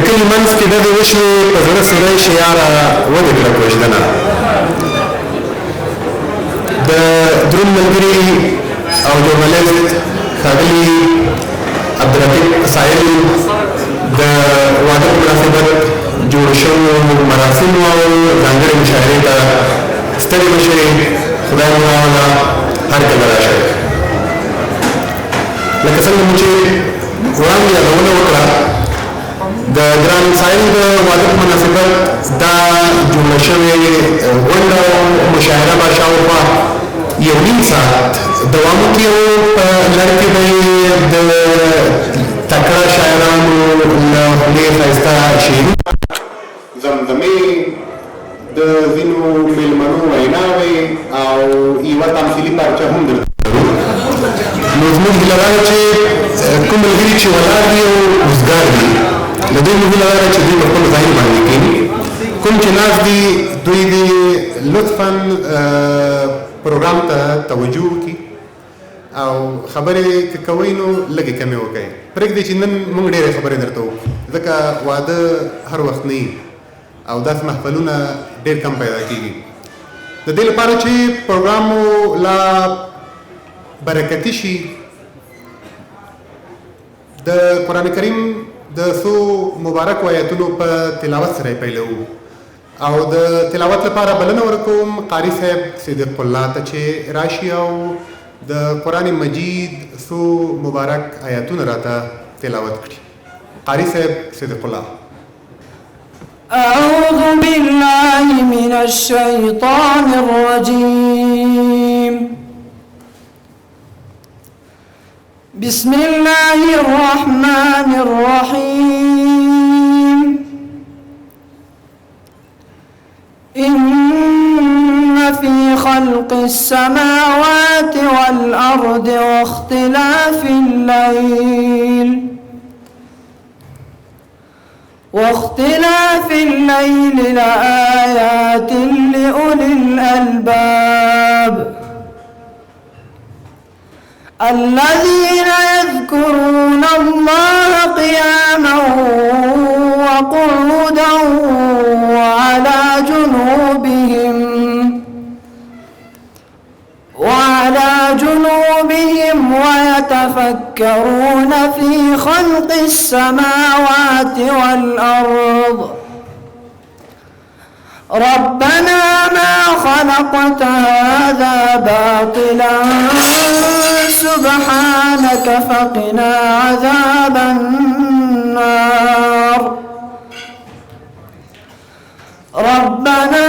کلي منځ کې ډزې وشوې په زړه سړی شي یاره ولې کړه کوژدنه د دروند ملګري او ژورنالیست ښاغلي عبدالرفیق سایل د واده په مناسبت جوړ شوو مراسمو او ځانګړې مشاعرې ته ستړي مه شئ خدای مو راوله هر کله راشئ لکه څنګه مو چې وړاندې یادونه وکړه د ګران سایل د واده په مناسبت دا جوړه شوې غونډه او مشاعره به شاوخوا یو نیم ساعت دوام وکړي او په لړ کې به یې د تکړه شاعرانو له خولې ښایسته شعرونه زمزمې د ځینو مېلمنو ویناوې او یوه تمثیلي پارچه هم درته نو زموږ هیله دا ده چې کوم ملګري چې ولاړ دي او وزګار دي له دوی مو هیله دا ده چې دوی په خپلو ځایونو باندې کښېني کوم چې ناست دي دوی دې لطفا پروګرام ته توجه وکړي او خبرې که کوئ نو لږې کمې وکړئ پرېږدئ چې نن موږ ډېرې خبرې درته وکړو ځکه واده هر وخت نه وي او داسې محفلونه ډېر کم پیدا کېږي د دې لپاره چې پروګرام مو لا برکتي شي د قرآن کریم د څو مبارکو آیتونو په تلاوت سره یې پیلوو او د تلاوت لپاره بلنه ورکوم قاري صاحب صدیق الله ته چې راشي او د قرآن مجید څو مبارک آیتونه راته تلاوت کړي قاري صاحب صدیق الله أعوذ بالله من الشيطان الرجيم بسم الله الرحمن الرحيم إن في خلق السماوات والأرض واختلاف الليل لآيات لأولي الألباب الذين يذكرون الله قياما وقعودا وعلى جنوبهم ويتفكرون في خلق السماوات والأرض ربنا ما خلقت هذا باطلا سبحانك فقنا عذاب النار ربنا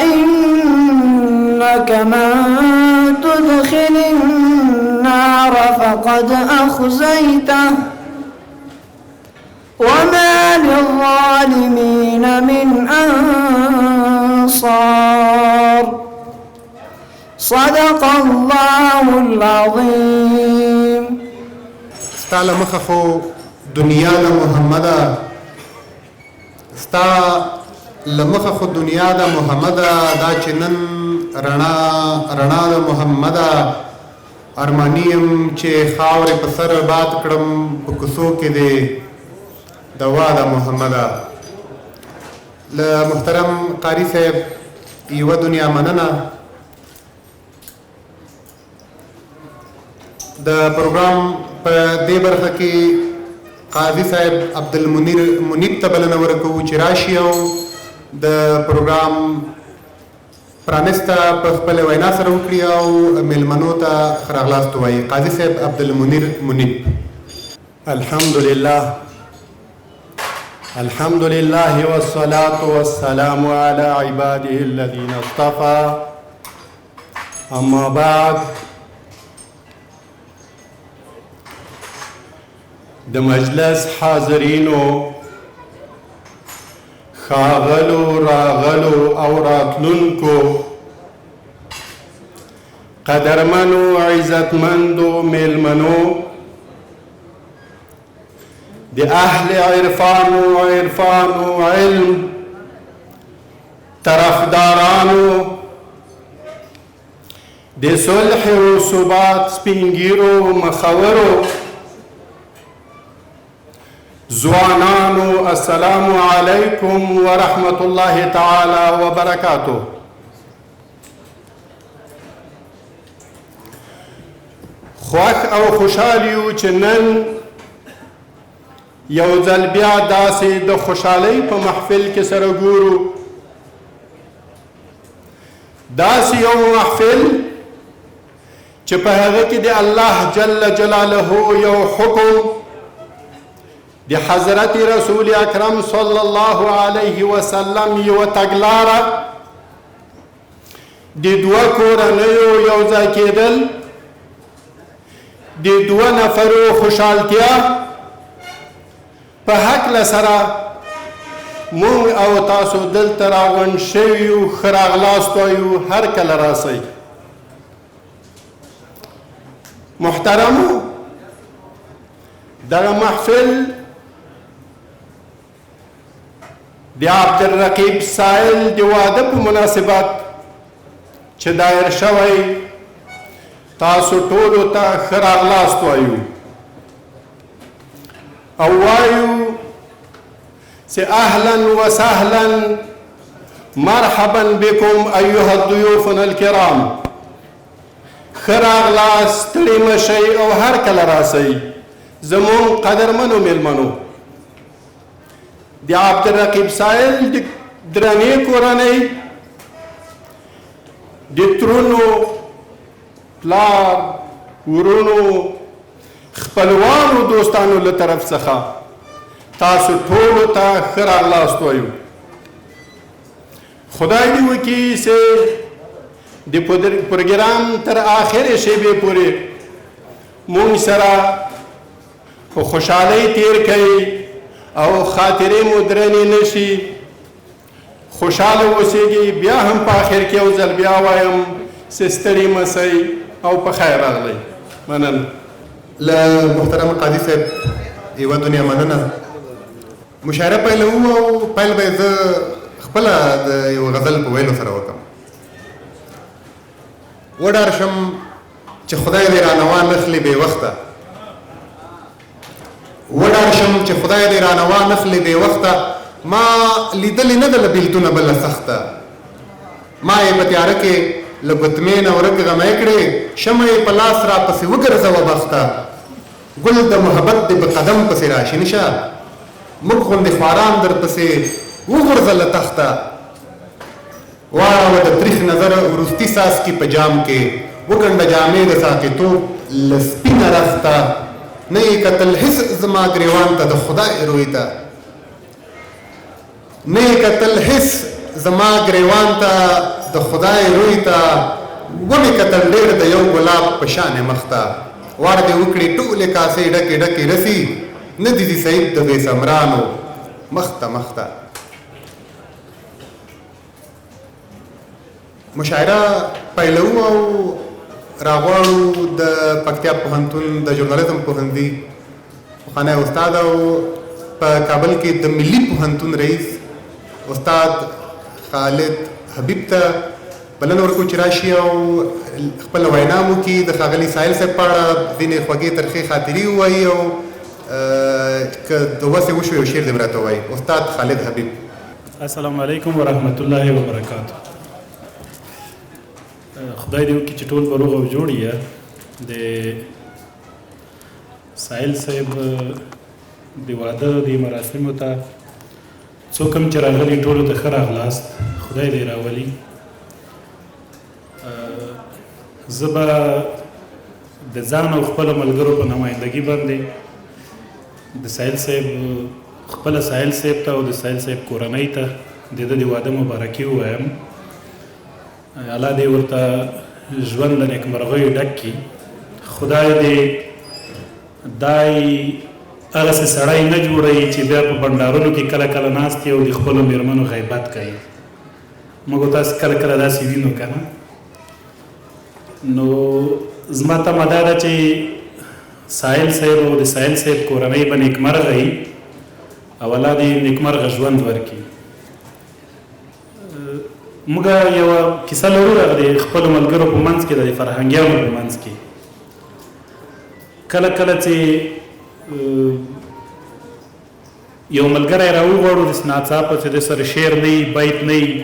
إنك من تدخل النار فقد أخزيته وما للظالمين من أنصار صدق الله العظيم ستا له مخه خو دنیا د محمده ستا له مخه خو دنیا د محمده دا چې نن رڼا د محمده ارماني یم چې خاورې په سر باد کړم په کوڅو کې دی دوا د محمده له محترم قاري صاحب یوه دنیا مننه د پروګرام په دې برخه کې قاضي صاحب عبدالمنیب ته بلنه ورکوو چې راشي او د پروګرام پرانسته په خپله وینا سره وکړي او میلمنو ته ښه راغلاست ووایي قاضي صاحب عبدالمنیب الحمد لله والصلاة والسلام على عباده الذين اصطفى أما بعد د مجلس حاضرینو ښاغلو راغلو او راتلونکو قدرمنو عزتمندو میلمنو د اهل عرفان و علم طرفدارانو د صلح و ثبات سپینګیرو مخورو ځوانانو السلام علیکم ورحمت الله تعالی وبرکاته. خوښ او خوشحال یو چې نن یو ځل بیا داسې د خوشحالۍ په محفل کې سره ګورو. داسې یو محفل چې په هغه کې د الله جل جلاله یو حکم د حضرت رسول اکرم صلی الله علیه وسلم یو تګلاره د دوه کورنیو یو ځای کېدل، د دوه نفرو خوشحالتیا په هکله سره مونږ او تاسو دلته راغونډ شوي یو. ښه راغلاست وایو هر کله راسئ. محترمو، دغه محفل د عبدالرقیب سائل د واده په مناسبت چې دایر شوی، تاسو ټولو ته ښه راغلاست وایو او وایو چې اهلا وسهلا مرحبا بكم ایها الضیوفنا الکرام. ښه راغلاست، ستړي مه شئ او هر کله راسئ زموږ قدرمنو میلمنو. د عبدالرقیب سائل د درنې کورنۍ د ترونو، پلار، ورونو، خپلوانو، دوستانو له طرف څخه تاسو ټولو ته ښه راغلاست وایو. خدای دې وکړي چې د پروګرام تر آخرې شیبې پورې مونږ سره په خوشحالۍ تیر کړئ او خاطرې مو درنې نه شي. خوشحاله اوسېږئ. بیا هم په آخر کې یو ځل بیا وایم چې ستړي مه شئ او په خیر راغلی. مننه. له محترم قاضي صاحب یوه دنیا مننه. مشاعره پیلوو او پیل به یې زه خپله د یو غزل په ویلو سره وکړم. وډار شم چې خدای دې رانوا نخلي بې وخته، وډار شم چې خدای دې رانوا نخلي بې وخته. ما لیدلې نه ده له بېلتونه بله سخته، ما یې په تیاره کې له ګوتمې نه ورک غمی کړې، شمع یې په لاس را پسې وګرځوه بخته. ګل د محبت دې په قدم پسې راشین شه، موږ غوندې خواران در پسې وغورځه له تخته. واړوه د تریخ نظر وروستي څاڅکي په جام کې، وګنډه جامې د ساقطوب له سپینه رخته. نه یې کتل هېڅ زما ګریوان ته د خدای روی ته، نه یې کتل هېڅ زما ګریوان ته د خدای روی ته. ومې کتل ډېر د یو ګلاب په شانې مخ ته. وار دې وکړې ټولې کاسې ډکې ډکې رسي، نه دي دي سعید د بې سمرانو مخ ته مخ ته. مشاعره پیلوو او راغواړو د پکتیا پوهنتون د ژورنالیزم پوهنځي پخوانی استاد او په کابل کې د ملي پوهنتون رئیس استاد خالد حبیب ته بلنه ورکړو چې راشي او خپله وینا مو وکړي، د ښاغلي سایل صاحب په اړه ځینې خوږې ترخې خاطرې ووایي او که د وسې وشو یو شعر دې راته ووایي. استاد خالد حبیب. السلام علیکم ورحمت الله وبرکاته. خدای دې وکړي چې ټول به روغ او جوړ یې. د سایل صاحب د واده د مراسمو ته څوک هم چې راغلي ټولو ته ښه راغلاست. خدای دې راولي. زه به د ځان او خپلو ملګرو په نمایندګي باندې د سایل صاحب خپله سایل صاحب ته او د سایل صاحب کورنۍ ته د ده د واده مبارکي ووایم. الله دې ورته ژوند له نیکمرغیو ډک کړي. خدای دې دای هغسې سړی نه جوړوي چې بیا په بنډارونو کې کله کله ناست وي او د خپلو مېرمنو غیبت کوي. موږ تاسو کله کله داسې وینو که نه. نو زما تمه دا ده چې سایل صاحب او د سایل صاحب کورنۍ به نیکمرغه وي او الله دې نیکمرغه ژوند ورکړي. موږ یوه کیسه لرو هغه د خپلو ملګرو په منځ کې د فرهنګیانو په منځ کې کله کله چې یو ملګری راوغواړو داسې ناڅاپه چې د سره شعر نه وي بیت نه وي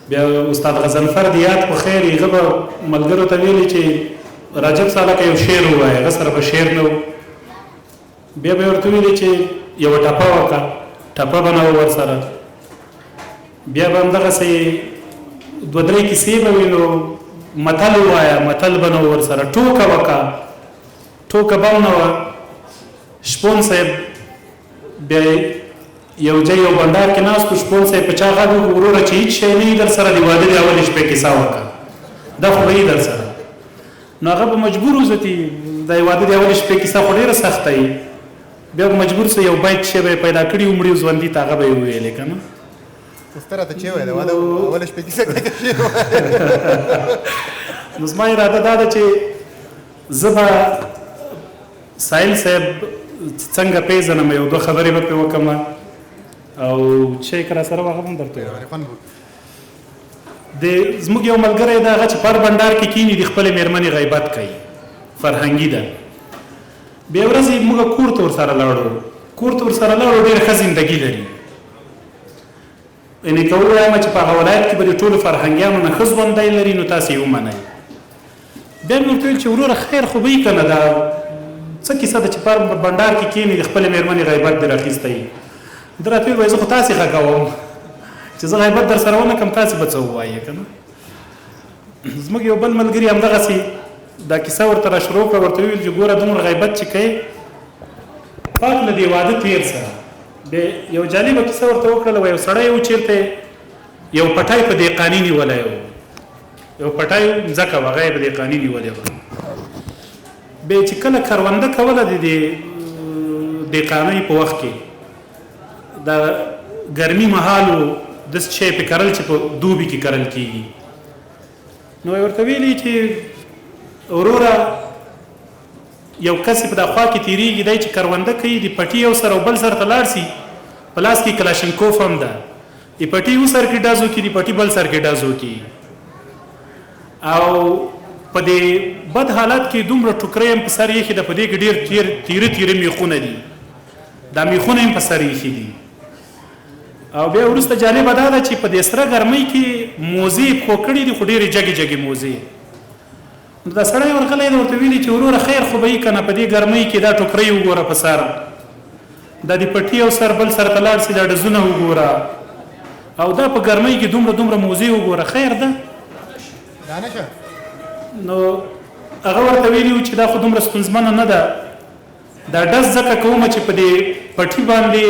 بیا استاد غضنفر د یاد په خیر هغه به ملګرو ته ویلي چې رجب سالکه یو شعر ووایه هغه سره به شعر نه و بیا به ورته ویلي چې یوه ټپه وکړه ټپه به نه و ورسره بیا به همدغسې دوه درې کیسې به وي نو متل ووایه متل به نه و ورسره ټوکه وکړه ټوکه به هم نه وه شپون صاحب بیا یو ځای یو بنډار کې ناست و شپون صاحب په چا غږ وکړو وروره چې هېڅ شی نه وي در سره د واده د اولې شپې کیسه وکړه دا خو به یي در سره نو هغه به مجبور وځو چې د واده د اولې شپې کیسه خو ډېره سخته وي بیا به مجبور سو یو بیت شی به یې پیدا کړي و مړي و ژوندي ته هغه به یې وویلې که نه ته راته چې وایې د واده اوله شپې کیسه نو زما اراده دا ده چې زه به سایل صاحب څنګه پیژنم یو دوه خبرې به پرې وکړم او چې که را سره وه هغه به هم درته ووایم زموږ یو ملګری دی هغه چې پر بنډار کې کیني د خپلې مېرمنې غیبت کوي فرهنګي ده بیا ورځې موږ کور ته ورسره لاړو کور ته ورسره لاړو ډېره ښه زندګي لري یعنې که ووایم چې په هغه ولایت کې به د ټولو فرهنګیانو نه ښه ژوندی لري نو تاسې یې ومنئ بیا مې ورته ویل چې وروره خیر خو به یي که نه دا څه کیسه ده چې پر بنډار کې کیني د خپلې مېرمنې غیبت دې راخیستی ده راته ویل وایي زه خو تاسې غږوم چې زه غیبت در سره ونه کړم تاسې به څه ووایې که نه زموږ یو بل ملګري همدغسې دا کیسه ورته را شروع کړه ورته ویل چې ګوره دومره غیبت چې کوې پاک له دې واده تېر سره بیا یو جالبه کیسه ورته وکړله یو سړی و چېرته یو پټی په دهقاني نیولی و یو پټی مځکه وه هغه یې په دهقاني نیولې وه بیا چې کله کرونده کوله د دې دهقانۍ په وخت کې د ګرمي مهالو داسې شی پې کرل چې په دوبي کې کرل کېږي نو ورته ویلي چې وروره یو کس په دا خوا کې تېرېږي دی چې کرونده کوي د پټي یو سر او بل سر ته لاړ سي په لاس کې کلاشنکوف هم ده د پټي یو سر کې ډز وکړي د پټي بل سر کې ډز وکړي او په دې بد حالت کې دومره ټوکرې هم په سر ایښي ده په دې کې ډېر تیره تیره میخونه دي دا میخونه هم په سر ایښي دي او بیا وروسته جالبه دا ده چې په دې سره ګرمۍ کې موزې پښو کړي دي خو ډېرې جګې جګې موزې نو دا سړی ورغلی دی ورته ویلي چې وروره خیر خو به یي که نه په دې ګرمۍ کې دا ټوکرۍ وګوره په سر دا د پټي یو سر بل سر ته لاړ سي دا ډزونه وګوره او دا په ګرمۍ کې دومره دومره موزې وګوره خیر ده نو هغه ورته ویلي و چې دا خو دومره ستونزمنه نه ده دا ډز ځکه کومه چې په دې پټي باندې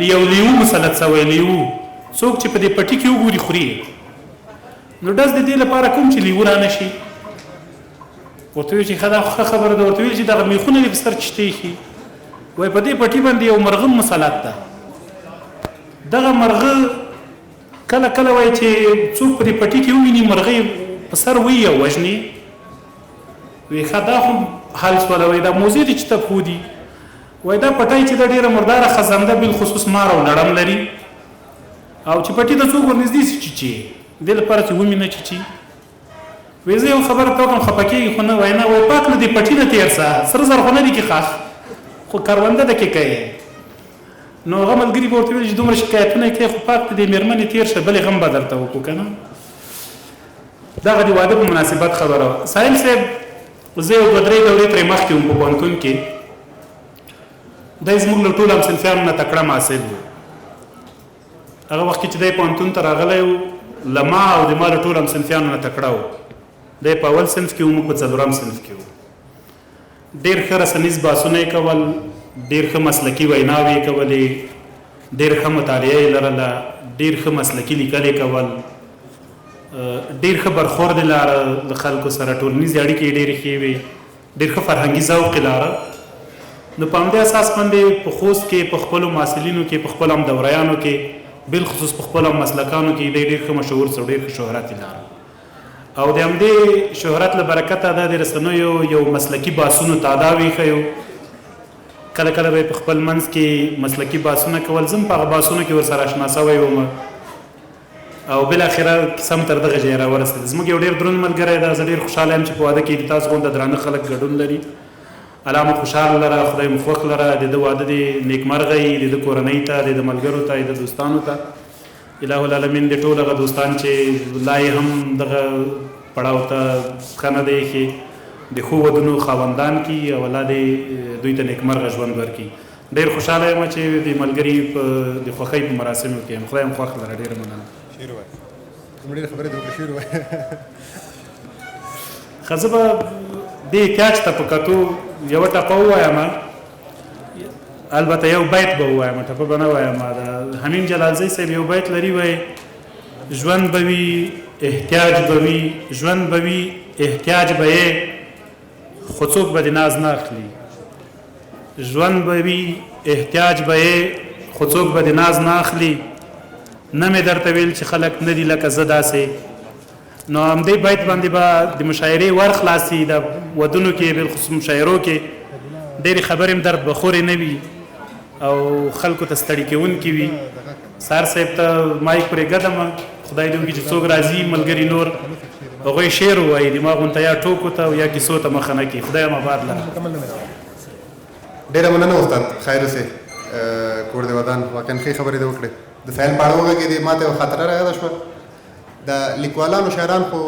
یو لیو مسلط سوی لیو څوک چې په دې پټي کې وګوري خوري نو ډز د دې لپاره کوم چې لیو را نه شي ورته ویل چې ښه دا ښه خبره ده ورته ویل چې دغه میخونه دې په سر چشتې شي وایي په دې پټي باندې یو مرغه مسلط ده دغه مرغه کله کله وایي چې څوک په دې پټي کې وویني مرغۍ په سر ویي او وژني وایي ښه دا خو حل شوله وایي دا موزې دي چې ته پښو دي وایي دا پټی چې دا ډېره مرداره خزنده بالخصوص مار او لړم لري او چې پټي ته څوک ورنږدې سي چیچي دې لپاره چې ومي نه چیچي وایي زه یو خبره ته وکړم خفه کېږي خو نه وایي نه وایي پاک له دې پټي نه تېر سه سره زر خو نه دي کې خاص خو کرونده ده کې کوې نو هغه ملګري به ورته ویل چې دومره شکایتونه یې کوې خو پاک د دې مېرمنې تېر شه بلې غم به درته وکړو که نه دغه د واده په مناسبت خبره وه ساحل صاحب زه یو دوه درې دورې ترې مخکې وم په پوهنتون کې دی زموږ له ټولو همصنفیانو نه تکړه محصل و هغه وخت کې چې دی پوهنتون ته راغلی و له ما او د ما له ټولو همصنفیانو نه تکړه و دی په اول صنف کې و موږ په څلورم صنف کې و ډېر ښه رسنیز بحثونه یې کول ډېر ښه مسلکي ویناوې یې کولې ډېر ښه مطالعه یې لرله ډېر ښه مسلکي لیکل یې کول ډېر ښه برخورد یې لاره د خلکو سره ټولنیزې اړیکې یې ډېرې ښې وې ډېر ښه فرهنګي ذوق یې لاره نو په همدې اساس باندې په خوست کې په خپلو محصلینو کې په خپلو همدوریانو کې بالخصوص په خپلو مسلکانو کې دی ډېر ښه مشهور سو ډېر ښه شهرت یې لاره او د همدې شهرت له برکته دا د رسنیو یو مسلکي بحثونو تعداد یې ښیو کله کله به یې په خپل منځ کې مسلکي بحثونه کول زه هم په هغه بحثونو کې ورسره اشنا سوی وم او بالاخره کیسه هم تر دغه ځایه راورسېده زموږ یو ډېر دروند ملګری ده زه ډېر خوشحاله یم چې په واده کې د تاسو غونده درانه خلک ګډون لري الله مو خوشحاله لره، خدای مو خوښ لره، د ده واده دې نیکمرغه وي، د ده کورنۍ ته، د ده ملګرو ته، د ده دوستانو ته. الہ العالمین دې ټول هغه دوستان چې لا یې هم دغه پړاو ته ښه نه دی ایښې د ښو ودونو خاوندان کړي او الله دې دوی ته نیکمرغه ژوند ورکړي. ډېر خوشحاله یم چې د ملګري د خوښۍ په مراسمو کې یم. خدای مو خوښ لره. ډېره مننه. شعر ووایه. کوم ډېرې خبرې دې وکړې، شعر ووایه. ښه زه به دې احتیاج ته په کتو یوه ټپه ووایم، البته یو بیت به ووایم، ټپه به نه وایم. د حمیم جلالزی صاحب یو بیت لري، وایي ژوند به وي احتیاج به وي، ژوند به وي احتیاج به یې خو څوک به د ناز نه اخلي. ژوند به وي احتیاج به یې خو څوک به د ناز نه اخلي. نه مې درته ویل چې خلک نه دي لکه زه داسې. نو همدې بیت باندې به د مشاعرې ور خلاصي. د ودونو کې بالخصوص مشاعرو کې ډېرې خبرې هم درد بخورې نه وي او خلکو ته ستړي کوونکي وي. سار صاحب ته مایک پرېږدم، خدای دې وکړي چې څوک راځي ملګري نور هغوی شعر ووایي، دماغ ونته یا ټوکو ته یا کیسو ته مخه نه کړي. خدای هم آباد لره. ډېره مننه استاد خیر اوسې کور دې ودان. واقعا ښې خبرې دې وکړې. د ساحل په اړه وغږېدې، ما ته یوه خاطره راياده شوه. د لیکوالانو شاعران خو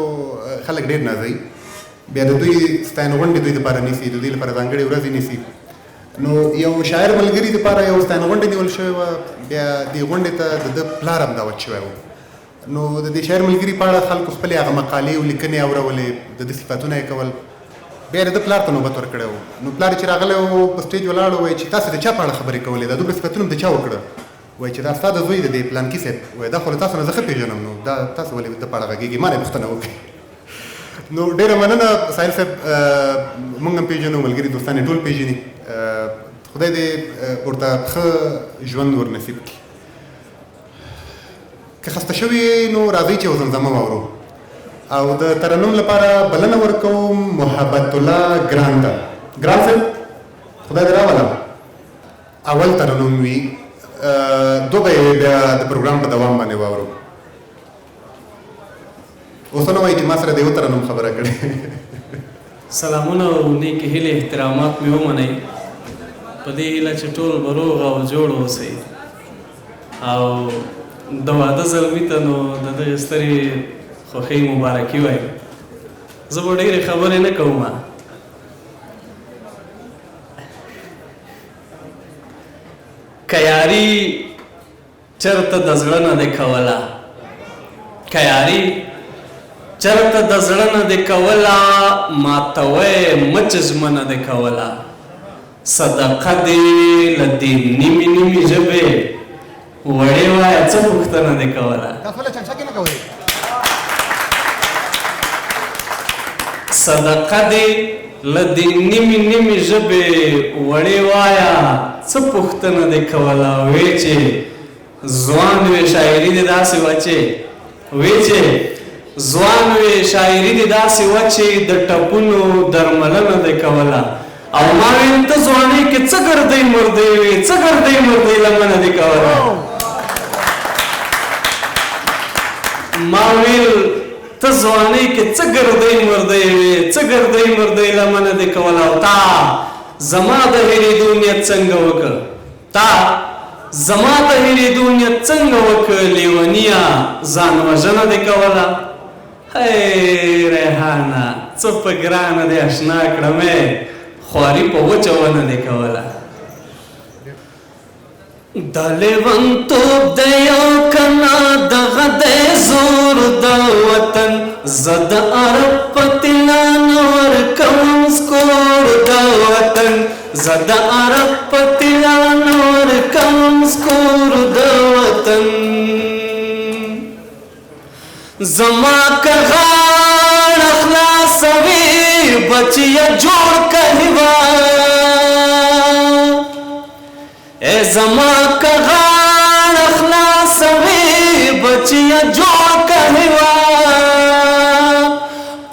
خلک ډېر نازوي، بیا د دوی ستاینغونډې دوی دپاره نیسي، د دوی لپاره ځانګړې ورځې نیسي. نو یو شاعر ملګري دپاره یو ستاینغونډې نیول شوې وه، بیا دې غونډې ته د ده پلار هم دعوت شوی و. نو د دې شاعر ملګري په اړه خلکو خپلې هغه مقالې او لیکنې اورولې، د ده صفتونه یې کول. بیا یې د ده پلار ته نوبت ورکړی و. نو پلار یې چې راغلی و په سټېج ولاړ و، وایي چې تاسې د چا په اړه خبرې کولې، دا دومره صفتونه د چا وکړه؟ وایي چې دا ستا د زوی د دې پلانکي صاحب. وایي دا خو له تاسو نه زه ښه پېژنم، نو دا تاسو ولې د په اړه غږېږي؟ ما نه یې پوښتنه وکړې. نو ډېره مننه ساحل صاحب، موږ هم پېژنو، ملګري دوستان یې ټول پېژني. خدای دې ورته ښه ژوند ور نصیب کړي. که خسته شوي نو راځئ چې یو زمزمه واورو. او د ترنم لپاره بلنه ورکوم محبت الله ګران ته. ګران صاحب خدای دې راوله اول ترنم وي، دو به یې بیا د پروګرام په دوام باندې واورو. اوس نه وایي چې ما سره د یو ترنم خبره کړې. سلامونه او نیکې هیلې احترامات مې ومنئ، په دې هیله چې ټول به روغ او جوړ اوسئ. او د واده زلمي ته نو د دغې سترې خوښۍ مبارکي وایم. زه به ډېرې خبرې نه کوم، که یاري چېرته د زړه نه دې کوله، که یاري چېرته د زړه نه دې کوله، ماتوی مچ ژمنه دې کوله. صدقه دې له دې نیمې نیمې ژبې وړې وایه، څه پوښتنه دې کوله. صدقه دې له دې نیمې نیمې ژبې وړې وایه، څه پوښتنه دې کوله. وی چې ځوان وې شاعري دې داسې وه چې، وی چې ځوان وې شاعري دې داسې وه چې د ټپونو درملنه دې کوله. او ما ویل ته ځوانۍ کې څه ګردۍ مردۍ وې، څه ګردۍ مردۍ لمنه دې کوله. ما ویل ته ځوانۍ کې څه ګردۍ مردۍ وې، څه ګردۍ مردۍ لمنه دې کوله. او تا زما د هېرېدو نیت څنګه وکړ، تا زما د هېرېدو نیت څنګه وکړ. لیونیه ځان وژنه دې کوله. هی ریحانه څه په ګرانه دې اشنا کړمې، خواري په وچه ونه دې کوله. د لیونتوب د یو کنه دغه دی زور د وطن، زه د عرب په تلان ورکوم سکور د وطن، زه د عرب په تلان ورکوم سکور د وطن. زما که غاړه خلاصوي بچیه جوړ که هیواد، ای زما که غاړه خلاصوي بچیه جوړ که هیواد.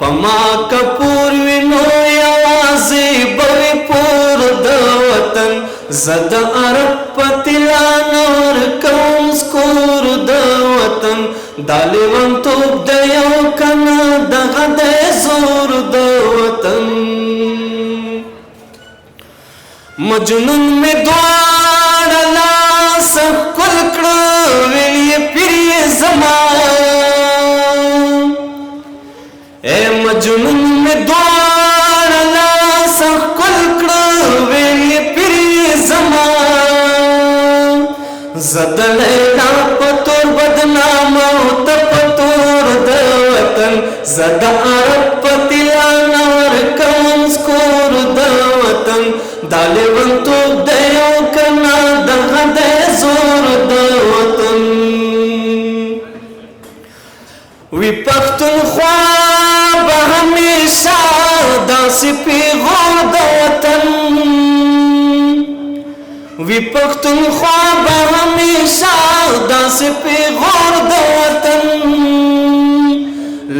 په ما که پور وي نو یوازې به وي پور د وطن، زه د عرب په تلان ورکوم سکور د وطن. دا لیونتوب د یو کنه دغه دی زور د وطن. مجنون میں دوار لاس کل کڑویلی پیری زمان اے مجنون میں دوار لاس کل کڑویلی پیری زمان زد لیلا پتور بدنام ہوت پتور دوطن زد عرب پتیلانا ورکم سکور دوطن دالے ونتو دیو کنا دغه د زور د وطن وی پښتونخوا به همیشه داسې پیغور د وطن وی پښتونخوا به همیشه داسې پیغور د وطن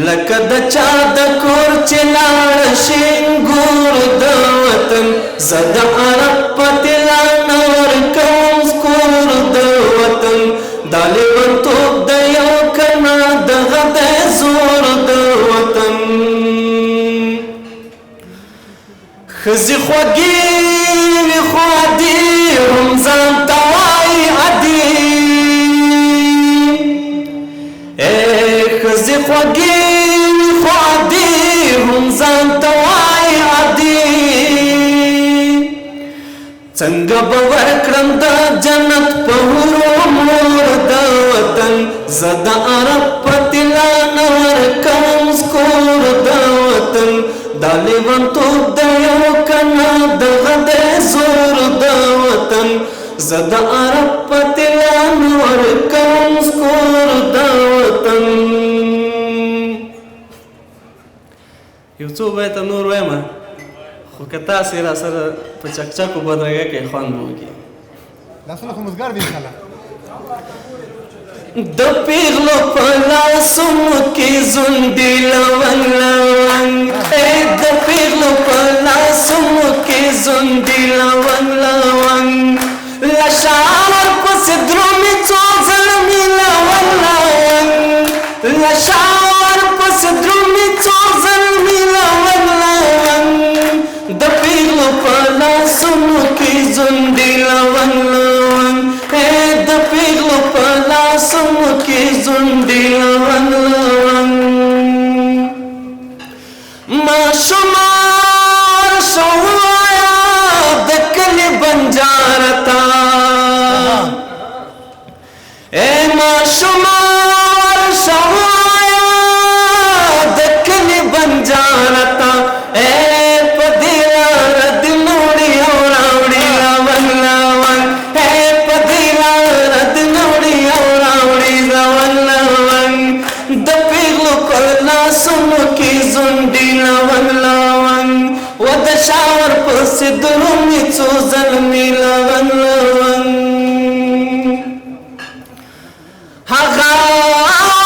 لکه د چا د کور چې لاړ شي ګور د وطن زه د عرب پتیلانه ورکوم سکور د وطن دا لیونتوب د یو کنه دغه د زور د وطن ښځې خوږې وي خو عادي هم ځان ته وایي عادي ښځې خوږې وي خو عادي هم ځان ته وایي عادي څنګه به ورکړم د جنت په حورو مور د وطن زه د عرب پتیلانه ورکوم سکور د وطن دا لیونتوب د یو کنه دغه د زور د وطن زه د عرب پتیلانه ورکوم سکور د وطن یو څو بیته نور وایم خو که تاسې را سره په چکچکو بدرګه کې خوند وکړي لاسونه خو مزګر دي انشاءالله د پیغلو په لاسونو کې زونډې لونګ لونګ د پیغلو په لاسونو کې زونډې لونګ لونګ لشاور پسې درومې څو ځلمې لونګ لونګ لشاور پسې درومې څو ځلمې لونګ لونګ د پیغلو په لاسونو کې زونډې لونګ لونګ د پیغلو په لاسونو کې زونډې لونګ لونګ ماشومان شوایا د کلي بنجارتا ماشومان شوایا د کلي بنجارتا شاور پسې درومې څو ځلمې لونګ لونګ هغه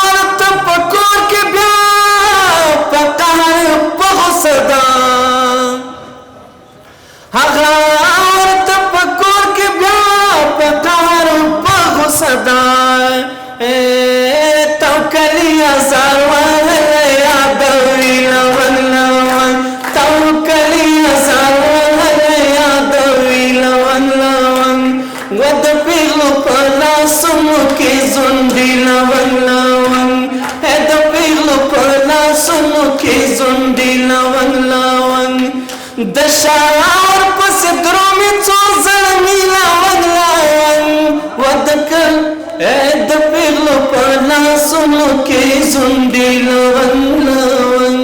ورته په کور کې بیا په قهر په غوسه ده هغه ورته په کور کې بیا په قهر په غوسه ده توکلي ازار وهلی یادوي لونګ لونګ توکلي ازار وهلی یادوي لونګ لونګ و د پیغلو په لاسونو کې زونډې لونګ لونګ د پیغلو په لاسونو کې زونډې لونګ لونګ د شاور پسې درومې څو ځلمې لونګ لونګ و د پیغلو په لاسونو کې زونډې لونګ لونګ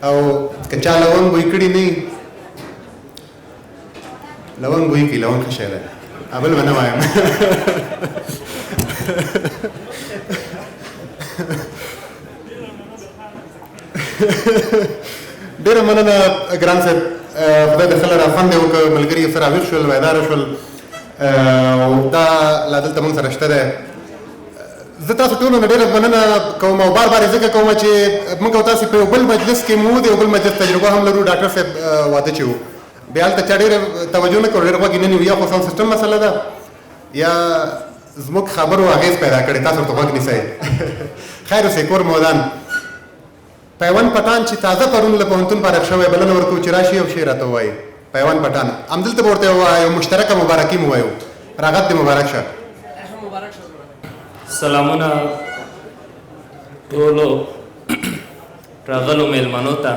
او که چا لونګ بوی کړي نه لونګ بوی کی لونګ ښه ده اول ونه وایم ډېره مننه ګران صاحب خدای دې خله رافند دې وکړه ملګري سره راویښ شول بیداره شول دا لا دلته موږ سره شته دی زه تاسو ټولو نه ډېره مننه کوم او بار بار یې ځکه کوم چې موږ او تاسو په یو بل مجلس کې مو د یو بل مجلس تجربه هم لرو ډاکټر صاحب واده چې وو بیا هلته چا ډېره توجه نه کړو ډېر غوږ یې نه نیو یا خو ساوند سیسټم مسله ده یا زموږ خبرو اغېز پیدا کړی، تاسو ورته غوږ نیسئ. خیر اوسئ، کور مودان. پیوند پټان چې تازه پرون له پوهنتون فارغ شوی، بلنه ورکوو چې راشي یو شی راته ووایي. پیوند پټان همدلته به ورته یو مشترکه مبارکي مو وایو. راغت دې مبارک شه. سلامونه ټولو راغلو میلمنو ته.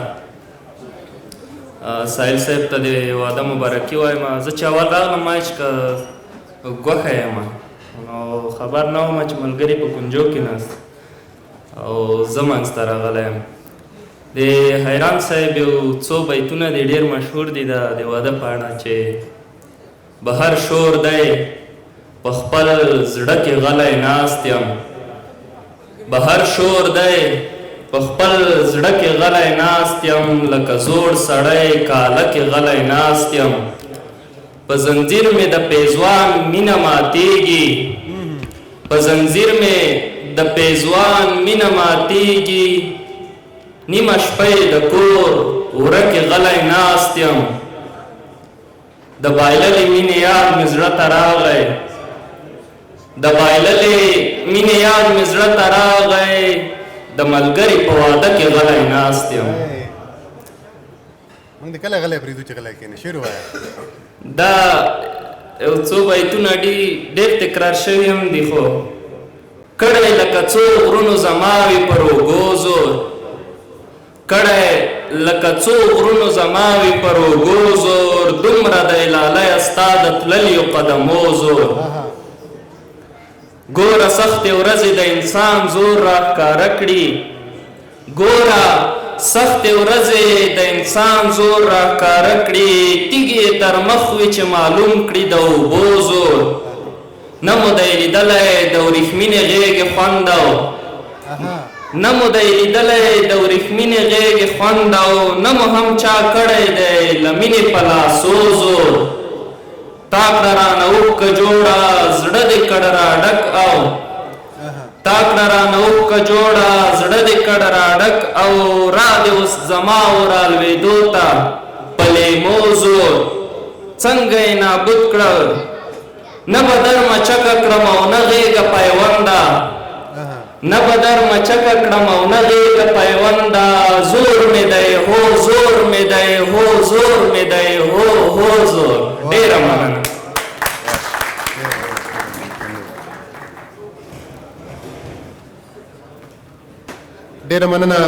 ساحل صاحب ته د واده مبارکي وایم. زه چې اول راغلم ما چې که ګوښه یم نو خبر نه وم چې ملګري په کنجو کې ناست او زه منځ ته راغلی یم. د حیران صاحب یو څو بیتونه دي ډېر مشهور دي د واده په اړه چې بهر شور دی په خپل زړه کې غلی ناست یم. بهر شور دی په خپل زړه کې غلی ناست یم، لکه زوړ سړی کاله کې غلی ناست یم. په زنځیر مې د پیزوان مینه ماتیږي، په زنځیر مې د پیزوان مینه ماتیږي. نیمه شپه د کور وره کې غلی ناست یم. د بایللې مینې یاد مې زړه ته راغی، د بایللې مینې یاد مې زړه ته راغی. د ملګري په واده کې غلی ناست یم. موږ دې کله غلی پرېږدو چې غلی کښېنې؟ شعر ووایه. دا یو څو بیتونه ډېر تکرار شوي هم دي، خو کړی لکه څو غرونو زما وي پر اوږو زور، کړی لکه څو غرونو زما وي پر اوږو زور. دومره دی لالیه ستا د تللیو قدمو زور. ګوره سختې ورځې د انسان زور راښکاره کړي، ګوره سختې ورځې د انسان زور راښکاره کړي. تیږې تر مخ وي چې معلوم کړي د اوبو زور. نه مو دی لیدلی د وریښمینې غېږې خوند او نه مو دی لیدلی د وریښمینې غېږې خوند او نه مو هم چا کړی دی له مینې په لاسو زور. تا کړه رانه اوښکه جوړه زړه دې کړ راډک او تا کړه رانه اوښکه جوړه زړه دې کړ راډک او را دې اوس زما و رالوېدو ته په لیمو زور. څنګه یې نابود کړه نه به در مچکه کړم او نه غېږه پیونده، نه به در مچکه کړم او نه غېږه پیونده. زور مې دی هو زور مې دی هو زور مې دی هو هو زور. ډېره مننه. ډېره مننه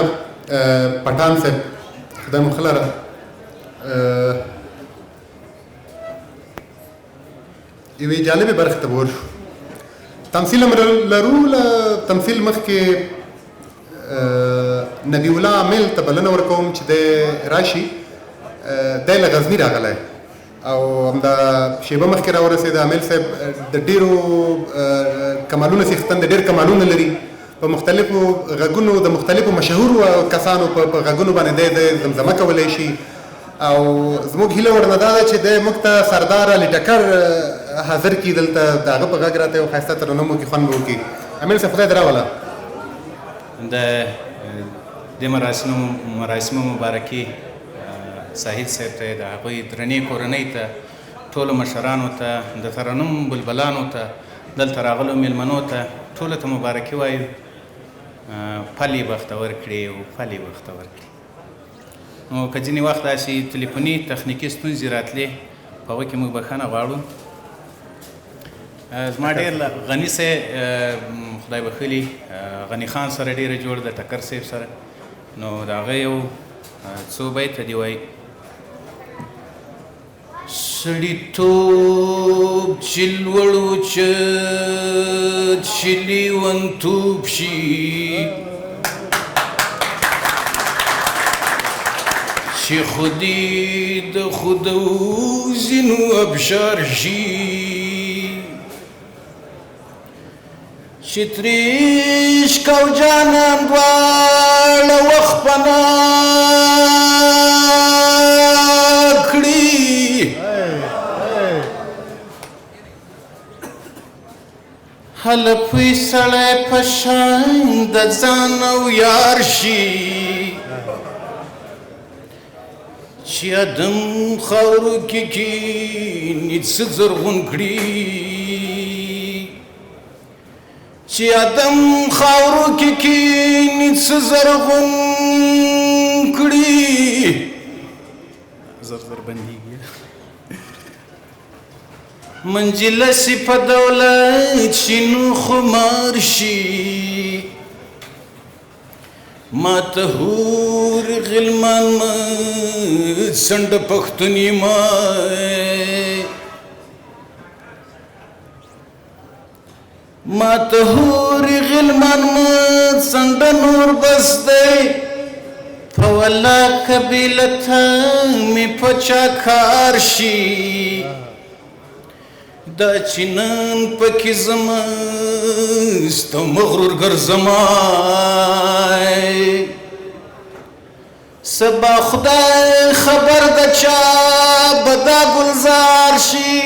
پټان صاحب، خدای مو ښه لره. یوې جالبې برخې ته به ورشو. تمثیل هم لرو. له تمثیل مخکې نبی الله عامل ته بلنه ورکوم چې دی راشي. دی له غزني راغلی او همدا شیبه مخکې راورسېد. عامل صاحب د ډېرو کمالونو څښتن دی، ډېر کمالونه لري. په مختلفو غږونو د مختلفو مشهورو کسانو په غږونو باندې دی زمزمه کولی شي. او زموږ هیله ورنه دا ده چې دی موږ ته سردار علي ټکر حاضر کړي دلته، د هغه په غږ راته یو ښایسته ترنم وکړي، خوند به وکړي. امیر صاحب خدای دې راوله. د دې مراسمو مبارکي ساحل صاحب ته، د هغوی درنې کورنۍ ته، ټولو مشرانو ته، د ترنم بلبلانو ته، دلته راغلو میلمنو ته ټولو ته مبارکي وایو. پل یې بختور کړي او پل یې بختور کړي. نو که ځینې وخت داسې تلیفوني تخنیکي ستونزې راتلې په هغو کې موږ بښنه غواړو. زما ډېر له غني صاحب خدای بخلي غني خان سره ډېره جوړ ده، ټکر صاحب سره. نو د هغه یو څو بیته دې وایي. سړیتوب چې لوړ اوچت چې لیونتوب شي، چې خودی د خودو ځینو ابشار شي، چې ترې عشق او جانان دواړه وخت پناه کړي. هله پوی سړی په شان د ځان او یار شي، چې ادم خاورو کې کښېني څه زرغون کړي. چې ادم خاورو کې کینې څه زرغون کړي زر زر بندېږي منجلسې په دولت شي نو خمار شي ما ته هور غلمان څنډ پښتوني ما ما ته هور غلمان څنډ نور بس دی په ولا قبیلته مې په چا کار شي دا چې نن پکې زما ستا مغرور ګرځما سبا خدای خبر د چا به دا ګلزار شي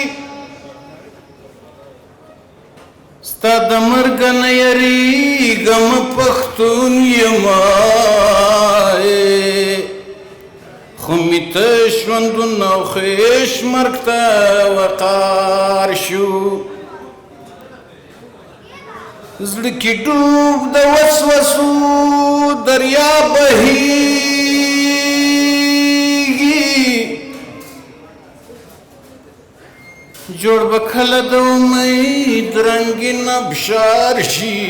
ستا د مرګ نه یریږم پښتون یما خو مې ته ژوندون او خېش مرګ ته وقار شو زړه کې ډوب د وسوسو دریا بهیږي جوړ به کله د امید رنګین ابشار شي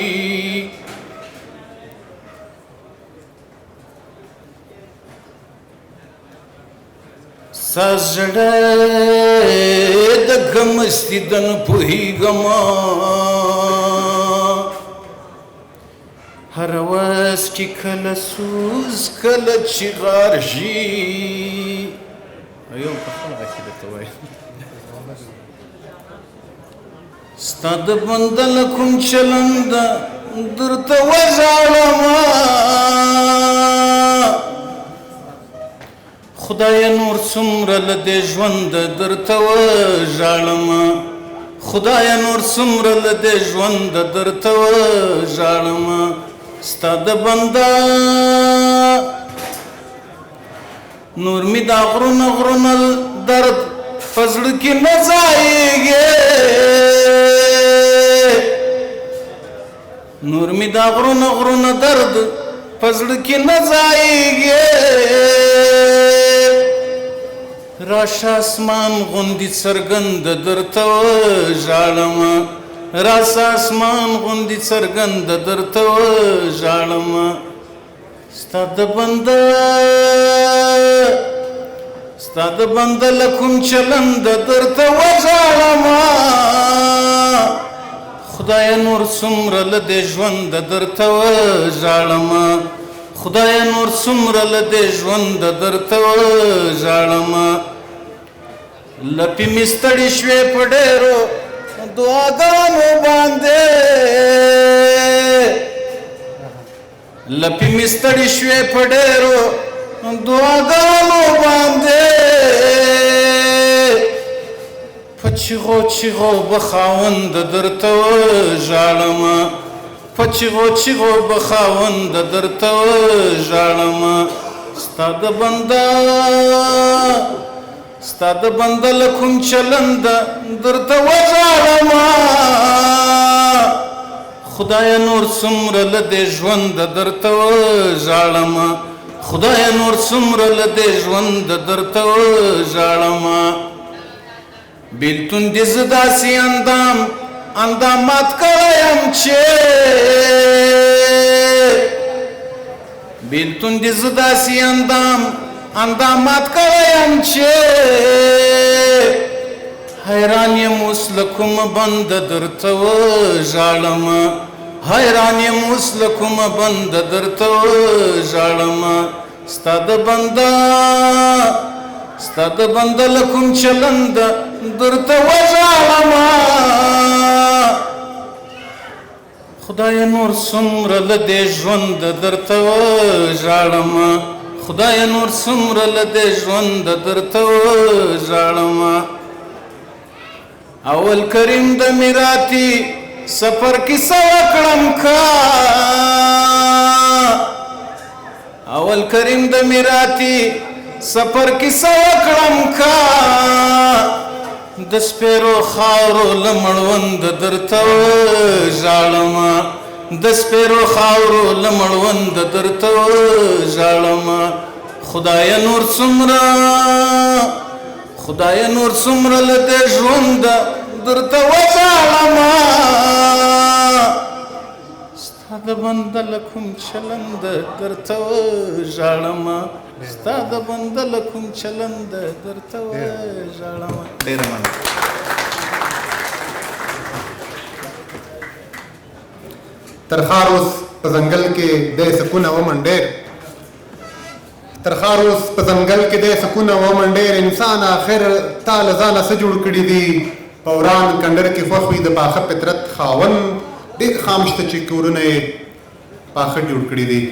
ستا زړه د ګمستي د نه پوهېږمه هره ورځ چې کله سوز کله چغار شي یو په خپله غږ کې درته وایم ستا د بنده له کوم چلنده درته وژاړمه خدای نور څومره له دې ژونده درته وژاړمه خدای نور څومره له دې ژونده درته وژاړمه ستا د بنده نور مې دا غرونه غرونه درد په زړه کې نه ځایږي نور مې دا غرونه غرونه درد په زړه کې نه ځایږي راشه اسمان غوندې څرګنده درته وژاړمه راشه اسمان غوندې څرګنده درته وژاړمه ستا د بنده له کوم چلنده درته وژاړمه خدایه نور څومره له دې ژونده درته وژاړمه خدایه نور څومره له دې ژونده درته وژاړمه لپې مې ستړې شوې په ډېرو دعاګانو باندې لپې مې ستړې شوې په ډېرو دعاګانو باندې په چیغو چیغو به خاونده درته وژاړمه په چیغو چیغو به خاونده درته وژاړمه ستا د بنده له کوم چلنده درته وژاړمه خدایه نور څومره له دې ژونده درته وژاړمه خدایه نور څومره له دې ژونده درته وژاړمه بېلتون دې زه داسې اندامات کړی یم چې بېلتون دې زه داسې اندامات کړی یم چې حیران یم اوس له کومه بنده درته وژاړمه حیران یم اوس له کومه بنده درته وژاړمه ستا د بنده له کوم چلنده درته وژاړمه خدایه نور څومره له دې ژونده درته وژاړمه خدایه نور څومره له دې ژونده درته وژاړمه اول کریم د میراتی سفر کیسه وکړم کا اول کریم د میراتی سفر کیسه وکړم کا د سپیرو خاورو له مړوند درته ژاړم د سپیرو خاورو له مړوند درته ژاړم خدایه نور څومره له دې ژونده درته وژاړم ستا د بنده له کوم چلند درته وژاړم ستا د بنده له کوم چلند درته وژاړم. ډېره مننه. ترخار اوس په ځنګل کې د سکونه ومنډېر ترخار اوس په ځنګل کې د سکونه ومنډېر انسان آخر تا له ځانه څه جوړ کړي دي په وران کنډر کې خوښ وي د پاخه فطرت خاوند ډېر خام شته چې کورونه یې پاخه جوړ کړي دي.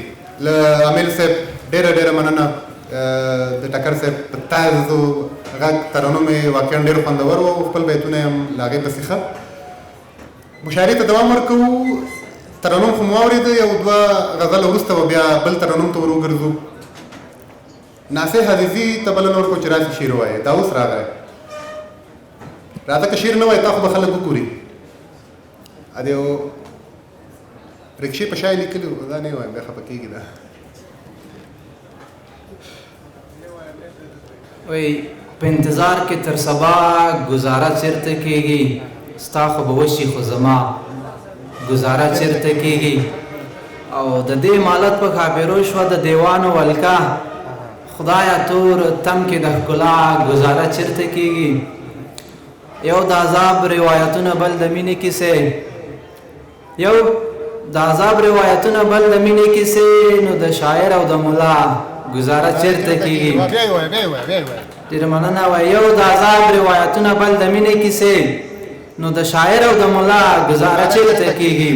له عامل صاحب ډېره مننه د ټکر صاحب په تازو غږ ترنم یې واقعا ډېر خوندور و خپل بیتونه یې هم له هغې پسې ښه مشاعرې ته دوام ورکوو. ترنم خو مو واورېده یو دوه غزل وروسته به بیا بل ترنم ته ور وګرځو. ناصر حدیثي ته بلنه ورکړو چې راسي شعر ووایې دا اوس راغی راته که شعر نه وایي تا خو به خلک وګوري ا د یو رکشې په شا یې لیکلي وو دا نه یې وایم بیا خفه کېږي دا وای په انتظار کې تر سبا گزاره چیرته کېږي ستا خو به وشي خو زما گزاره چیرته کېږي او د دې مالت په خاپیرو شوه د دیوانو ولکه خدایا تور تم کې د ښکلا گزاره چیرته کېږي. یو د عذاب روایتونه بل د مینې کیسې بل د مینې کیسې نو د شاعر او د ملا گزاره چیرته کېږي. ډېره مننه. وایي یو د عذاب روایتونه بل د مینې کیسې نو د شاعر او د ملا گزاره چیرته کېږي.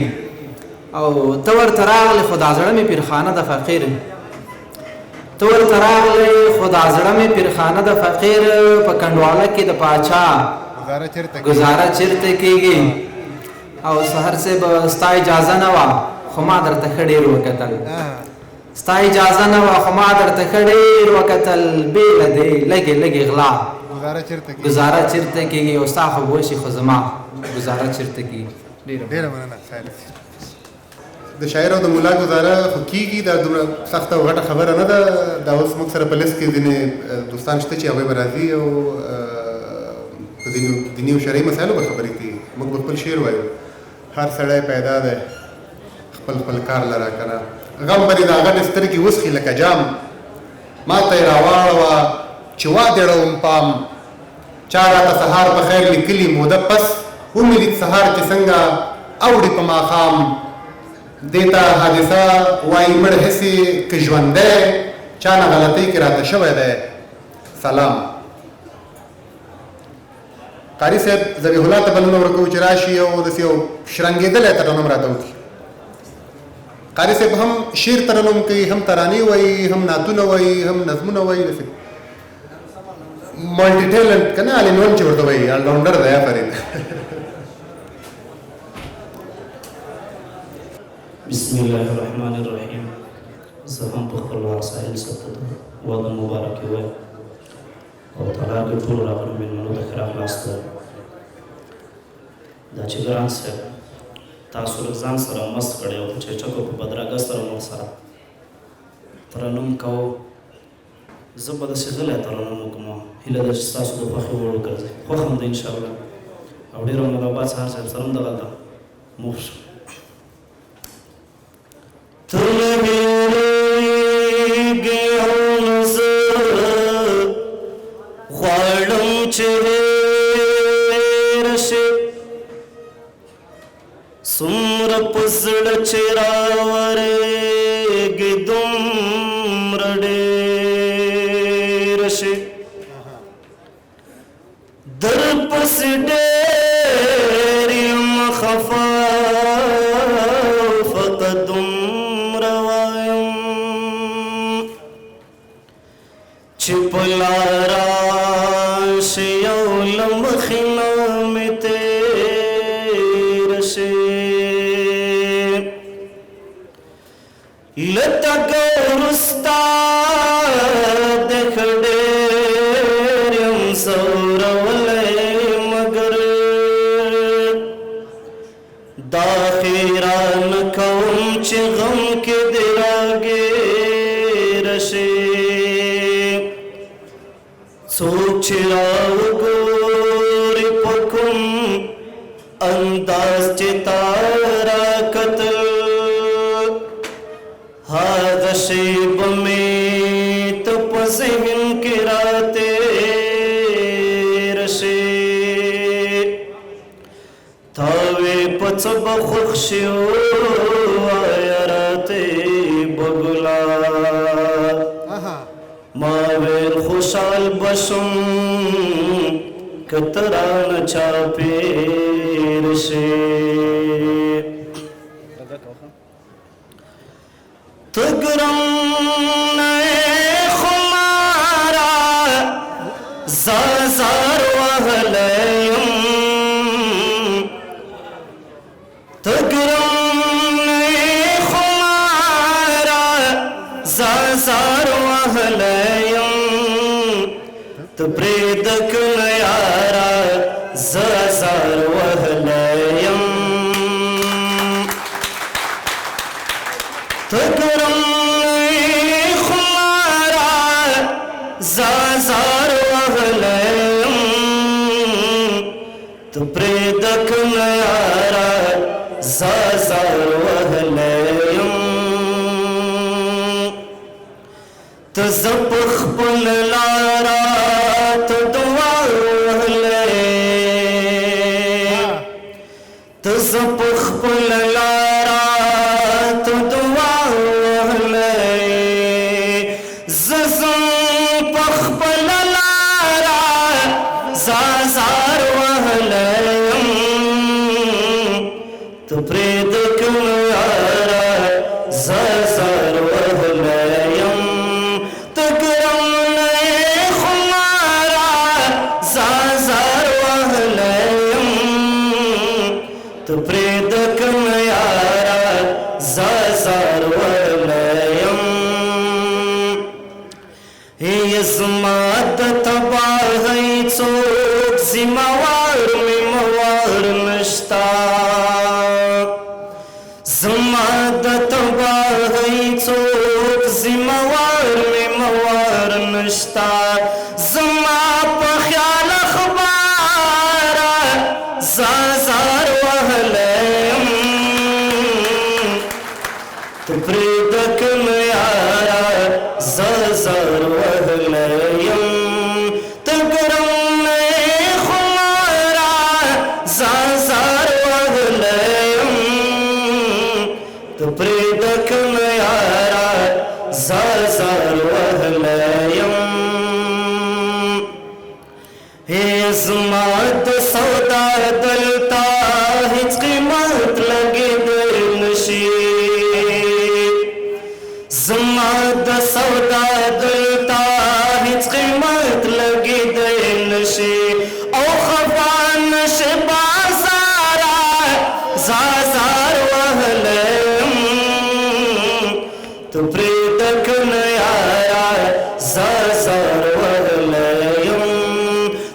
او ته ورته راغلې خو دا زړه مې پیرخانه د فقیر ته ورته راغلې خو دا زړه مې پیرخانه د فقیر په کنډواله کې د پاچا گزاره چیرته کېږي. او سحر سے به ستا اجازه نه وه خو ما درته ښه ډېر وکتل ستا اجازه نه وه خو ما درته ښه ډېر وکتل بې له دې لږې غلا گزاره چیرته کېږي. او ستا خو به وشي خو زما گزاره چیرته کېږي. ډېره مننه. د شاعر او د ملا گزاره خو کېږي دا دومره سخته او غټه خبره نه ده. دا اوس موږ سره په لیست کې ځینې دوستان شته چې هغوی به راځي او په ځینو دیني او شرعي مسایلو به خبرې کوي. موږ به خپل شعر وایو هر سړی پیدا دی خپل کار لره که نه غم به دې دا غټې سترګې وسخي لکه جام ما ته یې راواړوه چې وادېړوم پام چا راته سهار په خیر لیکلي موده پس ومې لید سهار چې څنګه اوړي په ماښام دې ته حادثه وایي مړ هسې که ژوندی چا نه غلطۍ کې راته شوی دی سلام. قاري صاحب ذبیح الله ته بلنه ورکوو چې راشي او داسې یو شرنګېدلی ترنم راته وکړي. قاري صاحب هم شعر ترنم کوي هم ترانې وایي هم نعتونه وایي هم نظمونه وایي داسې مالټي ټیلنټ که نه آل ان ون چې ورته وایي آلراونډر دی آفرین. بسم الله الرحمن الرحیم. زه هم په خپل وار ساحل سره وعده مبارک وایم او تعالی دې ټول راغلو مېلمنو ته ښه راغلاست. دا چې ګران صاحب تاسو له ځان سره مست کړی او په چچکو په بدرګه سره مو سره ترنم کوو. زه به داسې غلی ترنم وکړم هیله ده چې ستاسو د خوښې وړ وګرځي. خوښ هم ده انشاءالله او ډېره مرحبا سهار صاحب سره هم دغلته موف شو. غواړم چې راشې څومره په زړه چې راورېږې دومره ډېره شې درپسې ډېر یم خفا فقط دومره وایم چې په لاره दाखिरा न कौम च गम के दिरागे रशे सोच राव गोर पकुम अंदाज चितारा कतल हादशेब में तपज़हिन के राते रशे थावे पच बख्शियो आयराते बगुला मावेल खुशाल बसुम कतरा न चापेर से तगरम नए खुमारा ज़ाज़ार वहलयम तगरम नए खुमारा ज़ाज़ार वहलयम तब्रेदक नयारा ज़ाज़ार वहलयम तगरम नए खुमारा ज़ाज़ार वहलयम तब्रेदक नयारा ज़ाज़ार वहलयम तज़पख पल लारा तो दुआ वहले तज़पख पल लारा तो दुआ वहले ज़ज़म पख पल लारा ज़ाज़ार वहलयम तो प्रेदक नयारा ज़ाज़ार वहलयम तगरम नए खुमारा ज़ाज़ार वहलयम तो प्रेदक नयारा ज़ाज़ार वहलयम यज़मात तबाही चोक ज़िम्मेवार में मवार नश्ता ज़मात तबाही चोक ज़िम्मेवार में मवार नश्ता ज़मा पख्याल अखबारा ज़ाज़ार वहलयम तो प्रेदक नयारा ज़ाज़ार वहलयम तगरम नए खुमारा ज़ाज़ार वहलयम तो प्रेदक नयारा ज़ाज़ार वहलयम ज़मात सौदा दलता हिच कीमत लगे दिल नशी ज़मात सौदा दलता हिच कीमत लगे दिल नशी औ खफान नशे बाज़ारा ज़ाज़ार वहलयम तो प्रेदक नयारा ज़ाज़ार वहलयम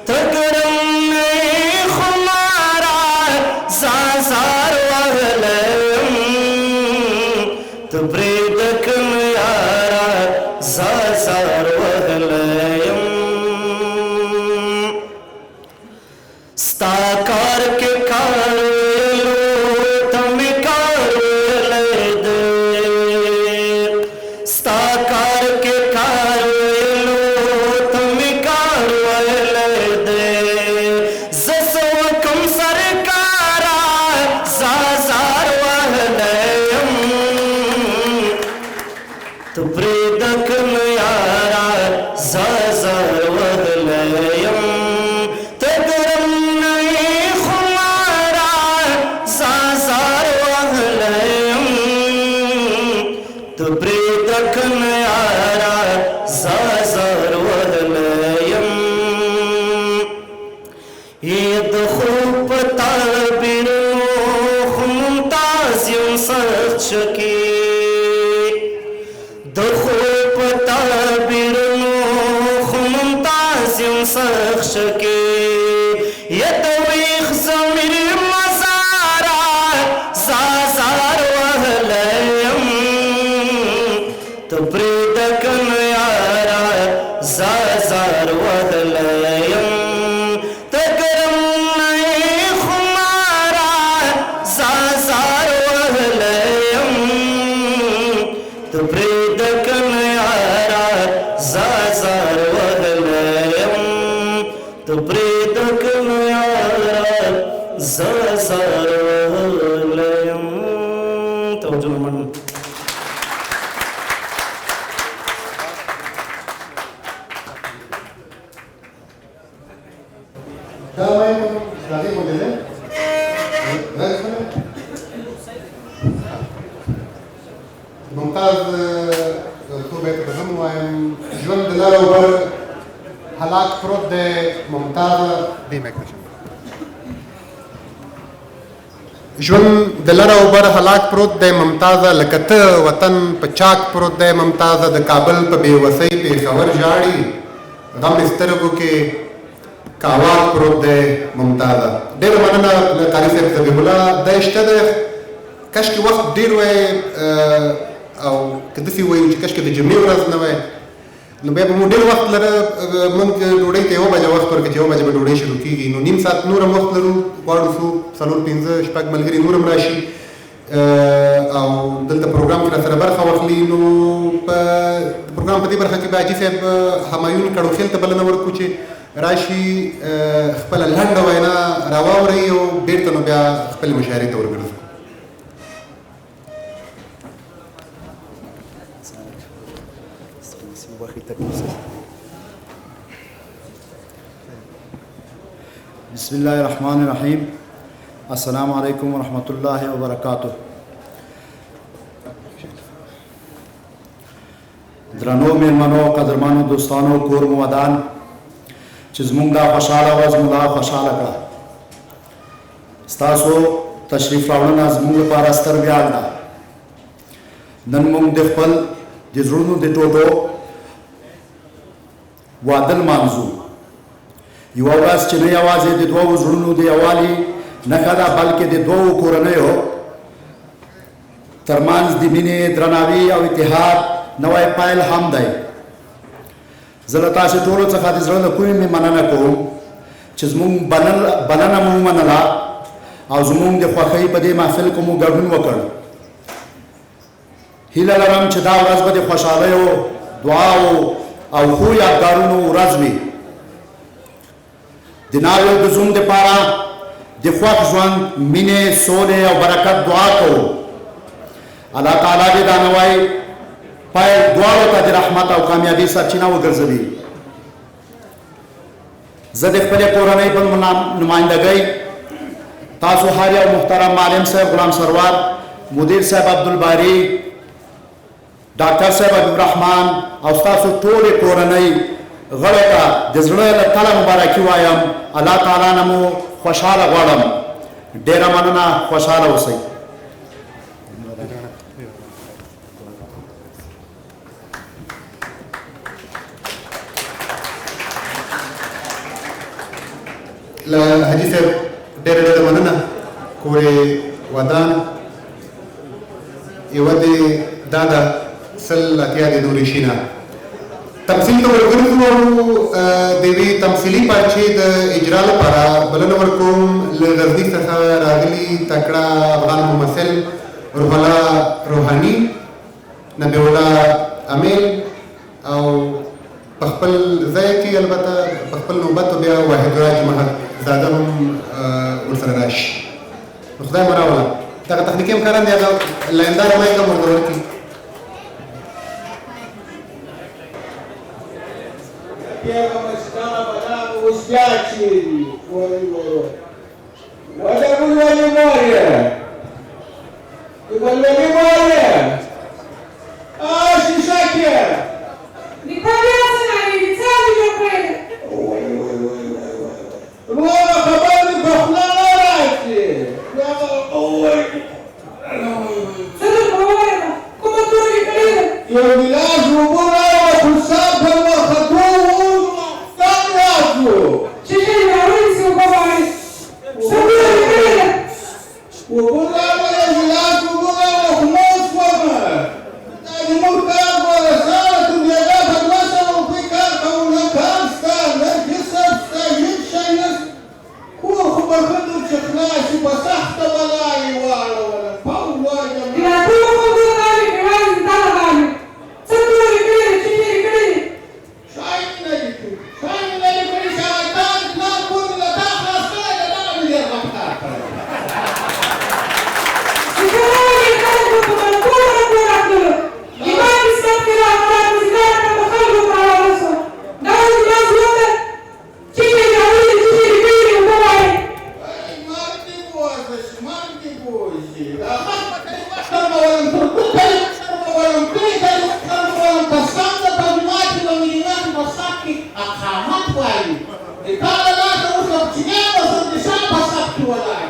तगरम नए खुमारा ज़ाज़ार वहलयम तो प्रेदक नयारा ज़ाज़ार वहलयम स्ताकार के कारलो तमे कारले दे स्ताकार के कारलो तमे कारले दे जसो कम सरकारा ज़ाज़ार वहलयम तो प्रेदक नयारा ज़ाज़ार वहलयम तगरम नए खुमारा ज़ाज़ार वहलयम तो प्रेदक नयारा ज़ाज़ार वहलयम ईद खूब ताबिर मुमताज़ सच की दखूब ताबिर मुमताज़ सच के ये तवीख ज़मीर मज़ारा تو پرید کن یارا زازار وهلیم تو پرید کن یارا زازار وهلیم توجه من ممتاز خوب ہے تو ہم وایم ژوند د لر او بر هلاک پروت دی ممتاز دی میکنشن ژوند د لر او بر هلاک پروت دی ممتاز لکه ته وطن په چاک پروت دی ممتاز د کابل په بېوسۍ پېښور ژاړي غم سترګو کې کاوات پروت دی ممتاز ډېره مننه له قاري صاحب ذبیح الله دا شته دی کاشکې وخت ډېر وی او که داسې وایو چې کاشکې د جمعې ورځ نه وای نو بیا به مو ډېر وخت لره موږ ډوډۍ ته 1 بجه وخت ورکړو چې 1 بجه به ډوډۍ شروع کېږي نو نیم ساعت نور هم وخت لرو غواړو څو 4 5 شپږ ملګري نور هم راشي او دلته پروګرام کې راسره برخه واخلي نو په پروګرام په دې برخه کې به حاجي صاحب همایون کړوخیل ته بلنه ورکړو چې راشي خپله لنډه وینا راواورئ او بېرته نو بیا خپلې مشاعرې ته ورګرځو بسم الله الرحمن الرحیم السلام علیکم ورحمۃ اللہ وبرکاتہ درنو میلمنو قدرمنو دوستانو کور مو ودان چې زموږ دا خوشحاله ورځ مو لا خوشحاله کړه ستاسو تشریف راوړنه زموږ لپاره ستر ویاړ ده نن موږ د خپل د زړونو د ټوټو واده لمانځو یوه ورځ چې نه یوازې د دوو زړونو د یووالي نښه ده بلکې د دوو کورنیو ترمنځ د مینې درناوي او اتحاد نوی پیل هم دی زه له تاسو ټولو څخه د زړه له کومې مننه کوم چې زموږ بلنه مو ومنله او زموږ د خوښۍ په دې محفل کې مو ګډون وکړ هیله لرم چې دا ورځ به د خوشحالیو دعاو او خو یادګارونو ورځ وي د ناوې د زوم دپاره د خوښ ژوند مینې سولې او برکت دعا کوو الله تعالی دې دا نوی پیل دواړو ته د رحمت او کامیابي سرچینه وګرځوي زه د خپلې کورنۍ په نمایندګۍ تاسو هر یو محترم معلم صاحب غلام سرور مدیر صاحب عبدالباری ډاکټر صاحب حبیب الرحمن او ستاسو ټولې کورنۍ غړو ته د زړه له تله مبارکي وایم الله تعالی نه مو خوشحاله غواړم ډېره مننه خوشحاله اوسئ له حاجي صاحب ډېره ډېره مننه کورې ودان یوه دې دا ده 100 د ریشینه تمثیل ته ورګرځو د یوې تمثیلي پارچې د اجرا لپاره بلنه ورکوم له غزني څخه راغلي تکړه افغان ممثل روح الله روحاني نبی الله امیل او په خپل ځای کې البته په خپل نوبت بیا واحد راج محمد زاده هم ورسره راشي خدای مو راوله دغه تخنیکي همکاران دي هغه لانداره مایک هم ورته ورکړي Первого стана банана успячий. Ой-ой-ой. Вот это было море. Это было море. А, шишаки. Не повязано, они лица не закрыли. Ой-ой-ой. Лора, хабарный бахнарати. Ой. Что тут говорено? Кому ты не клеил? Я вилажу, бурава, кусапа, махату. Чечень на улице уговаривает. Что было не клеил? Бурава, я вилажу, бурава, چې دا خاص کوي شرم ولم ترکو کوي شرم ولم کوي شرم ولم قسم د ترجمات د مدینات په صف کې اقامت وایي د کاله لاسه اوس چې نه وسه د شام په صف کې ولاړ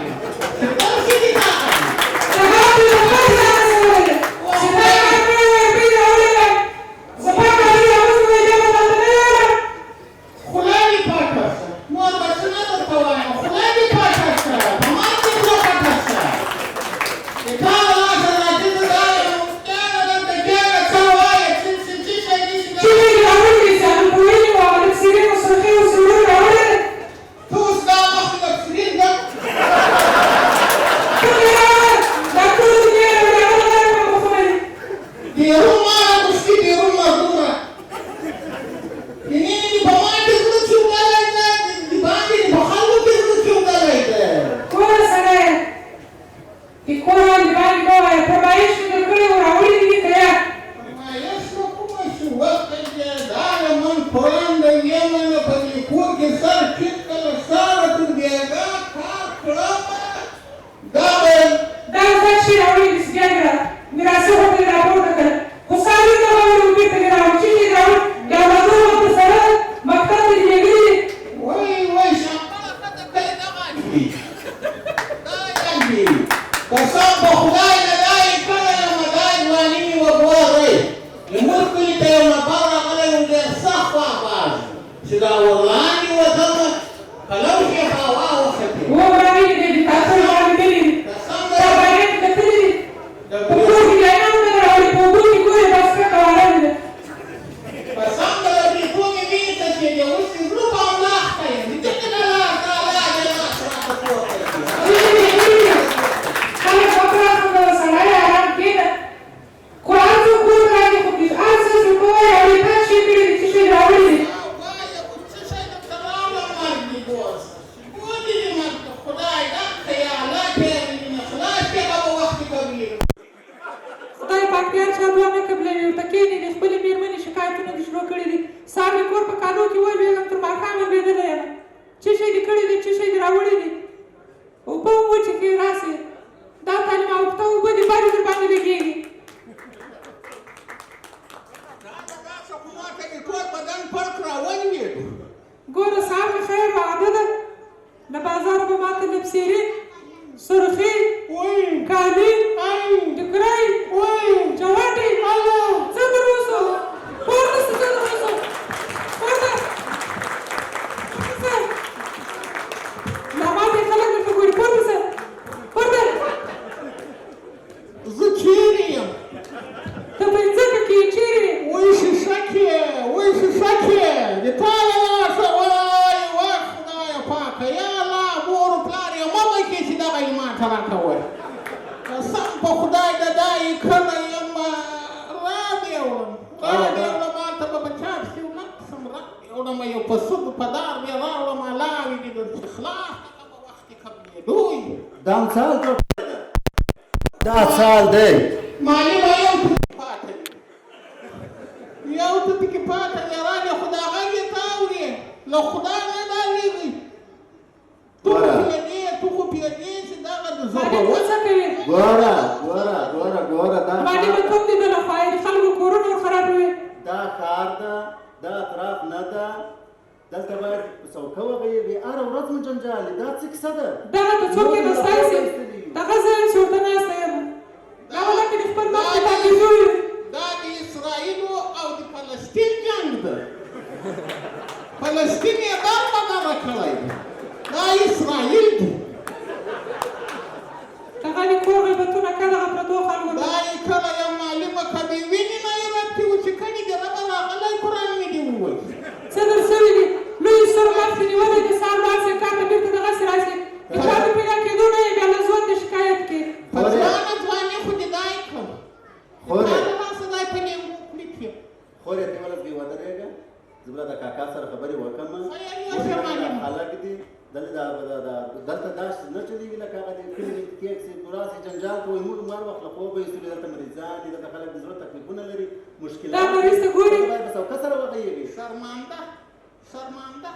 شرمنده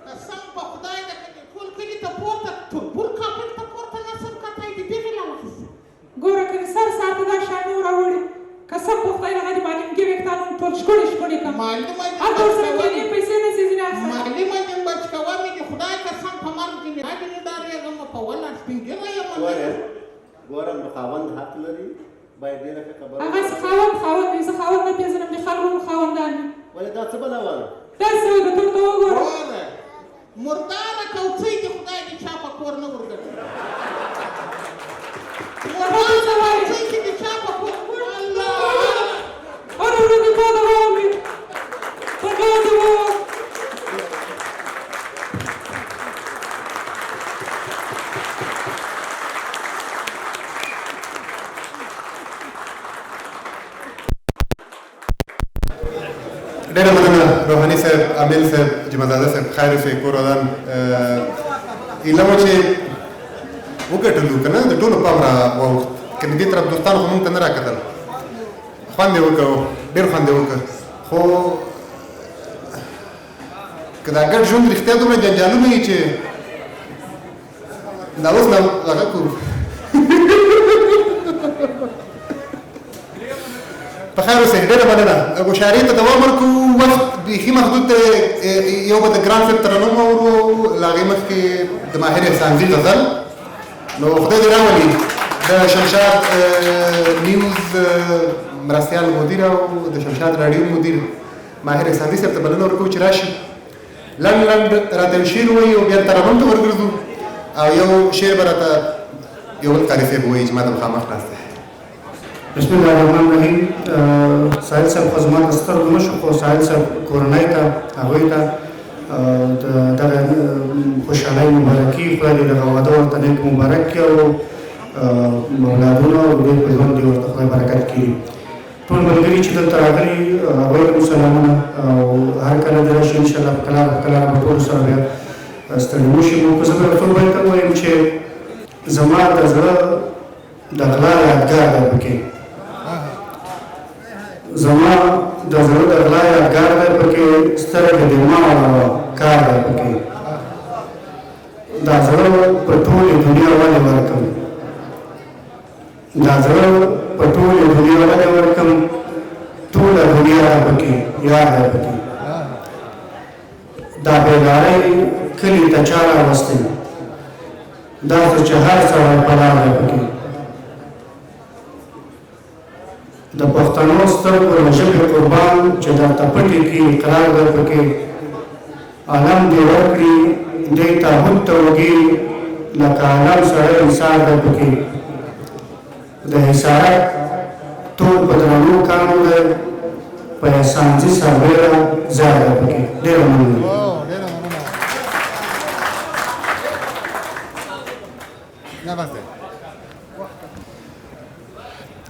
قسم په خدای د ټول کلي ته پورته تربور کاپټ ته پورته نسم کتلی معلمه دې هلته ورسره کېنې پیسې نه شي ځینې اخیستلی معلمه دې بچ کوه مې د خدای قسم په مرګ دې مې راځي نه ډارېږم په ولاړ سپین ږیری یم ګوره نو خاوند حق لري باید ډېره ښه خبره هغسې خاوند دی زه خاوند نه پېژنم د خلکو خاوندان دي ولې دا څه بده وه داسې وایي که ټول ته وګوره مرداره کوڅۍ دې خدای دې چا په کور نه ورګټي ټول څه وایي کوڅۍ چې دې چا په کور الله هره ورځ دې تا دغه وکړي په کار دې ووه ډېره مننه روحاني صاحب عامل صاحب جمعزاده صاحب خیر اوسئ کور ودان ایله مو چې وګټلو که نه د ټولو پام را واوښت که د دې طرف دوستانو خو مونږ ته نه را کتل خوند یې وکړ ډېر خوند یې وکړ خو که دا ګډ ژوند رښتیا دومره جنجالونه وي چې دا اوس نه هغه کړو په خیر اوسئ ډېره مننه ګوشاري ته دوام ورکړو وخت بیخي محدود دی یو به د ګران صاحب ترنم واورو له هغې مخکې د ماهر احسانزي غزل نو خدای دې راولي د شمشاد نیوز مرستیال مدیر او د شمشاد راډیو مدیر ماهر احسانزي صاحب ته بلنه ورکوو چې راشي لنډ لنډ راته یو شعر ووایي او بیا ترنم ته ورګرځو او یو شعر به راته یو بل قاري صاحب ووایي چې ما ته مخامخ ناست دی بسم الله الرحمن الرحیم ساحل صاحب خو زما د سترګو نه شو خو ساحل صاحب کورنۍ ته هغوی ته د دغه خوشحالۍ مبارکي خدای دې دغه واده ورته نیک مبارک کړي او اولادونه او دوی په ژوند دې ورته خدای برکت کړي ټول ملګري چې دلته راغلي هغوی ته سلامونه او هر کله دې راشي انشاءالله په کلاره به ټولو سره بیا ستړي وشي نو که زه به ټول باید ته ووایم چې زما د زړه د غلا یادګار دی پکې زما د زړه د غلا یادګار دی پکې سترګې د ما والا کار دی پکې دا زړه په ټولې دنیا ولې ورکړم دا زړه په ټولې دنیا ولې ورکړم ټوله دنیا دی پکې یار دی پکې دا بېګارۍ کلي ته چا راوستی دا خو چې هر سړی په لار دی پکې د پښتنو سترګو له ژبې قربان چې درته پټې کړي اقرار دی پکې عالم دې ورکړي دی تابوت ته وږي لکه عالم سړی حصار دی پکې د حصارت ټول په درنو کاڼو دی په احسانزي سربیره ځای دی پکې ډېره مننه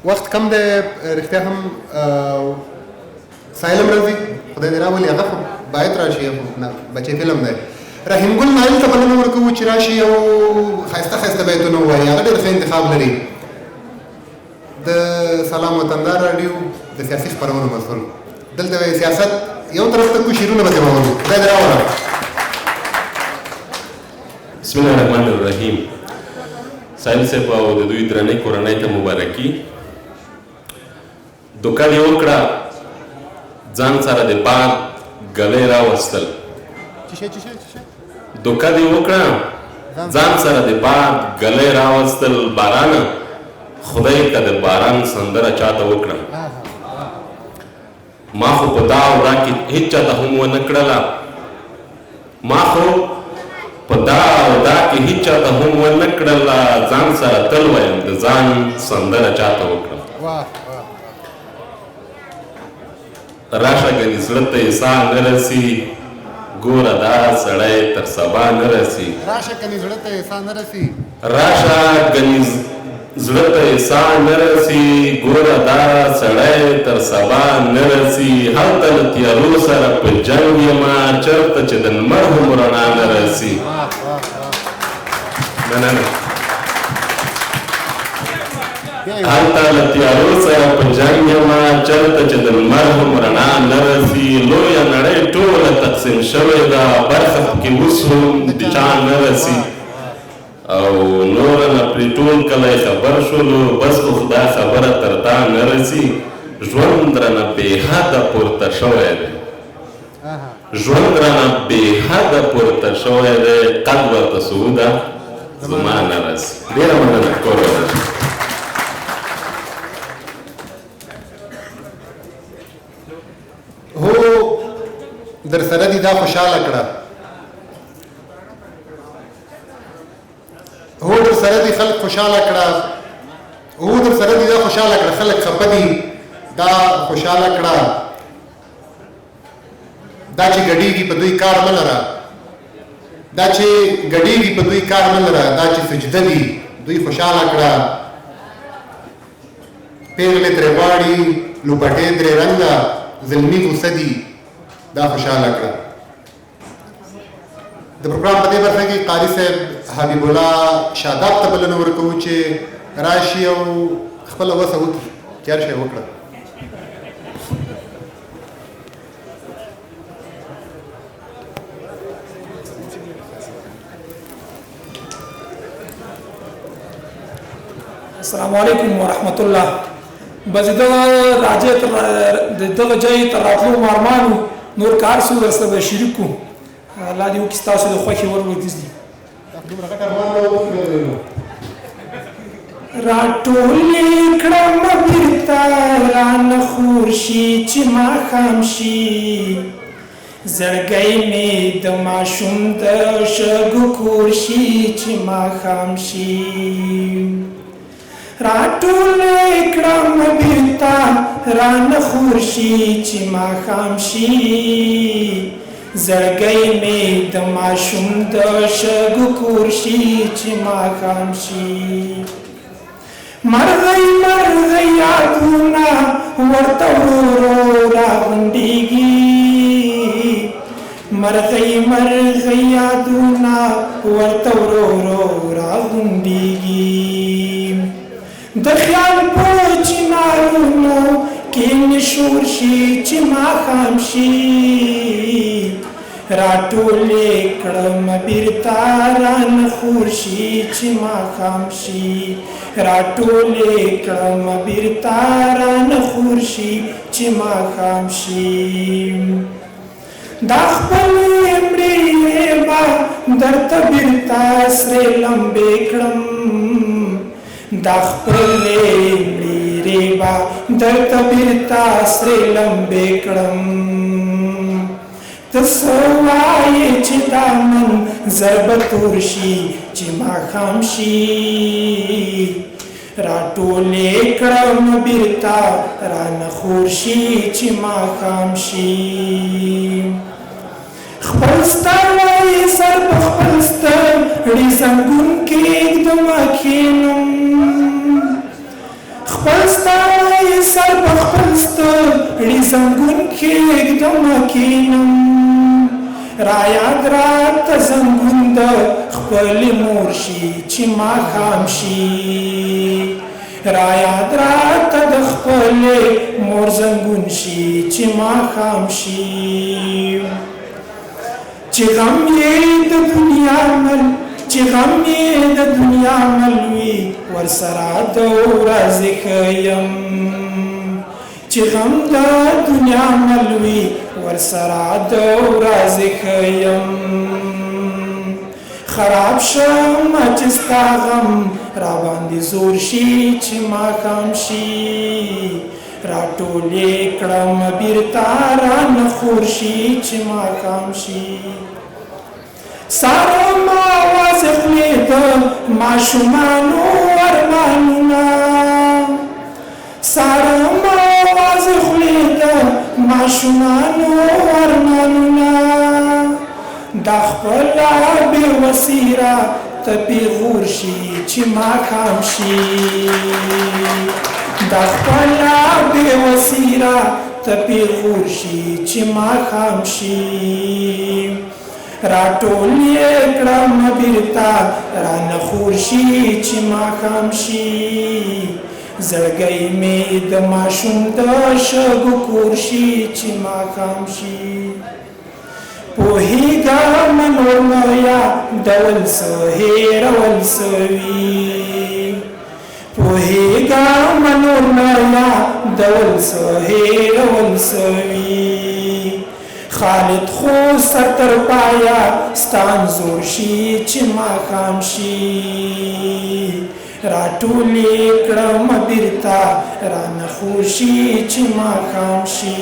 وخت کم دی رښتیا هم ساحل هم راځي خدای دې راولي هغه خو باید راشي نه بچی فلم دی رحیم ګل نایل ته بلنه ورکوو چې راشي او ښایسته ښایسته بیتونه ووایي هغه ډېر ښه انتخاب لري د سلام وطندار راډیو د سیاسي خپرونو مسؤل دلته وایي سیاست یو طرف ته کو شعرونه به ترې واورو خدای دې راوله بسم الله الرحمن الرحیم ساحل صاحب او د دوی درنۍ کورنۍ ته مبارکي دوکه دې وکړه ځان سره د پاک ګلۍ راوستل دوکه دې وکړه ځان سره د پاک ګلۍ راوستل بارانه خدای که د باران سندره چاته وکړه ما خو په دا ورا کې هېڅ چاته هم ونه کړله ما خو په دا کې هېڅ چاته هم ونه کړله ځان سره تل وایم د ځان سندره چاته وکړه راشه ګنې زړه ته یې ساه نه رسي ګوره دا سړی تر سبا نه رسي راشه ګنې زړه ته یې ساه نه رسي راشه ګنې زړه ته یې ساه نه رسي ګوره دا سړی تر سبا نه رسي هلته له تیارو سره په جنګ یمه چېرته چې د لمر هم رڼا نه رسي مننه هلته له تیارو سره په جنګ یمه چېرته چې د لمر هم رڼا نه رسي لویه نړۍ ټوله تقسیم شوې ده برخه پکې اوس هم د چا نه رسي او نور نه پرې ټول کلی خبر شولو بس خو خدا خبره تر تا نه رسي ژوند رانه بېحده پورته شوی دی ژوند رانه بېحده پورته شوی دی قد ورته سعوده زما نه رسي ډېره مننه کور ورته هو در سره دي دا خوشحاله کړه هو در سره دي خلک خوشحاله کړه هو در سره دي دا خوشحاله کړه خلک خفه دي دا خوشحاله کړه دا چې ګډېږي په دوی کار مه لره دا چې ګډېږي په دوی کار مه لره دا چې سجده دي دوی خوشحاله کړه پیغلې ترې غواړي لوپټې درې رنګه زلمي غوسه دي دا خوشحاله کړه د پروګرام په دې برخه کې قاري صاحب حبیب الله شاداب ته بلنه ورکوو چې راشي او خپله وسه وکړي چې هر شی وکړه السلام علیکم ورحمت الله بس دغه راځي دغه ځای ته راتلو مارمانو نور کار سو درسته به شریک کو الله دې وکړي تاسو د خوښې ور وګرځي راټولې کړم بیرته رانه خور شي چې ماښام شي زړګی مې د ماشوم د شګو کور شي چې ماښام شي راټولې کړم بیرته رانه خور شي چې ماښام شي زړګی مې د ماشوم د شګو کور شي چې ماښام شي مرغۍ مرغۍ یادونه ورته ورو راغونډېږي مرغۍ مرغۍ یادونه ورته ورو راغونډېږي د خیال په چنارونو کې نشور شي چې ماښام شي راټولې کړم بیرته رانه خور شي چې ماښام شي راټولې کړم بیرته رانه خور شي چې ماښام شي دا خپلې مړې به درته بیرته سرې لمبې کړم دا خپلې مړې به درته بیرته سرې لمبې کړم ته څه وایې چې دا منظر به تور شي چې ماښام شي راټولې کړم بیرته رانه خور شي چې ماښام شي خپل ستړی سر په خپل ستړي زنګون کې ږدمه کښېنم خپل ستړی سر په خپل ستړي زنګون کې ږدمه کښېنم رایاد راته زنګون د خپلې مور شي چې ماښام شي رایاد راته د خپلې مور زنګون شي چې ماښام شي چې غم یې د دنیا مل چې غم یې د دنیا مل وي ورسره د ورځې ښه یم چې غم د دنیا مل وي ورسره د ورځې ښه یم خراب شم چې ستا غم راباندې زور شي چې ماښام شي راټولې کړم بیرته رانه خور شي چې ماښام شي ساره ما وازې خولې د ماشومانو ارمانونه ساره ما وازې خولې د ماشومانو ارمانونه دا خپله بې وسیره ته پیغور شي چې ماښام شي دا خپله بې وسیره ته پیغور شي چې ماښام شي راټول یې کړم بیرته رانه خور شي چې ماښام شي زړګی مې د ماشوم د شګو کور شي چې ماښام شي پوهېږم نور نو یادول څه هېرول څه وي پوهېږم نور نور نه یادول څه هېرول څه وي خالد خو سر تر پایه ستا انځور شي چې ماښام شي راټولې کړم بیرته رانه خوشي چې ماښام شي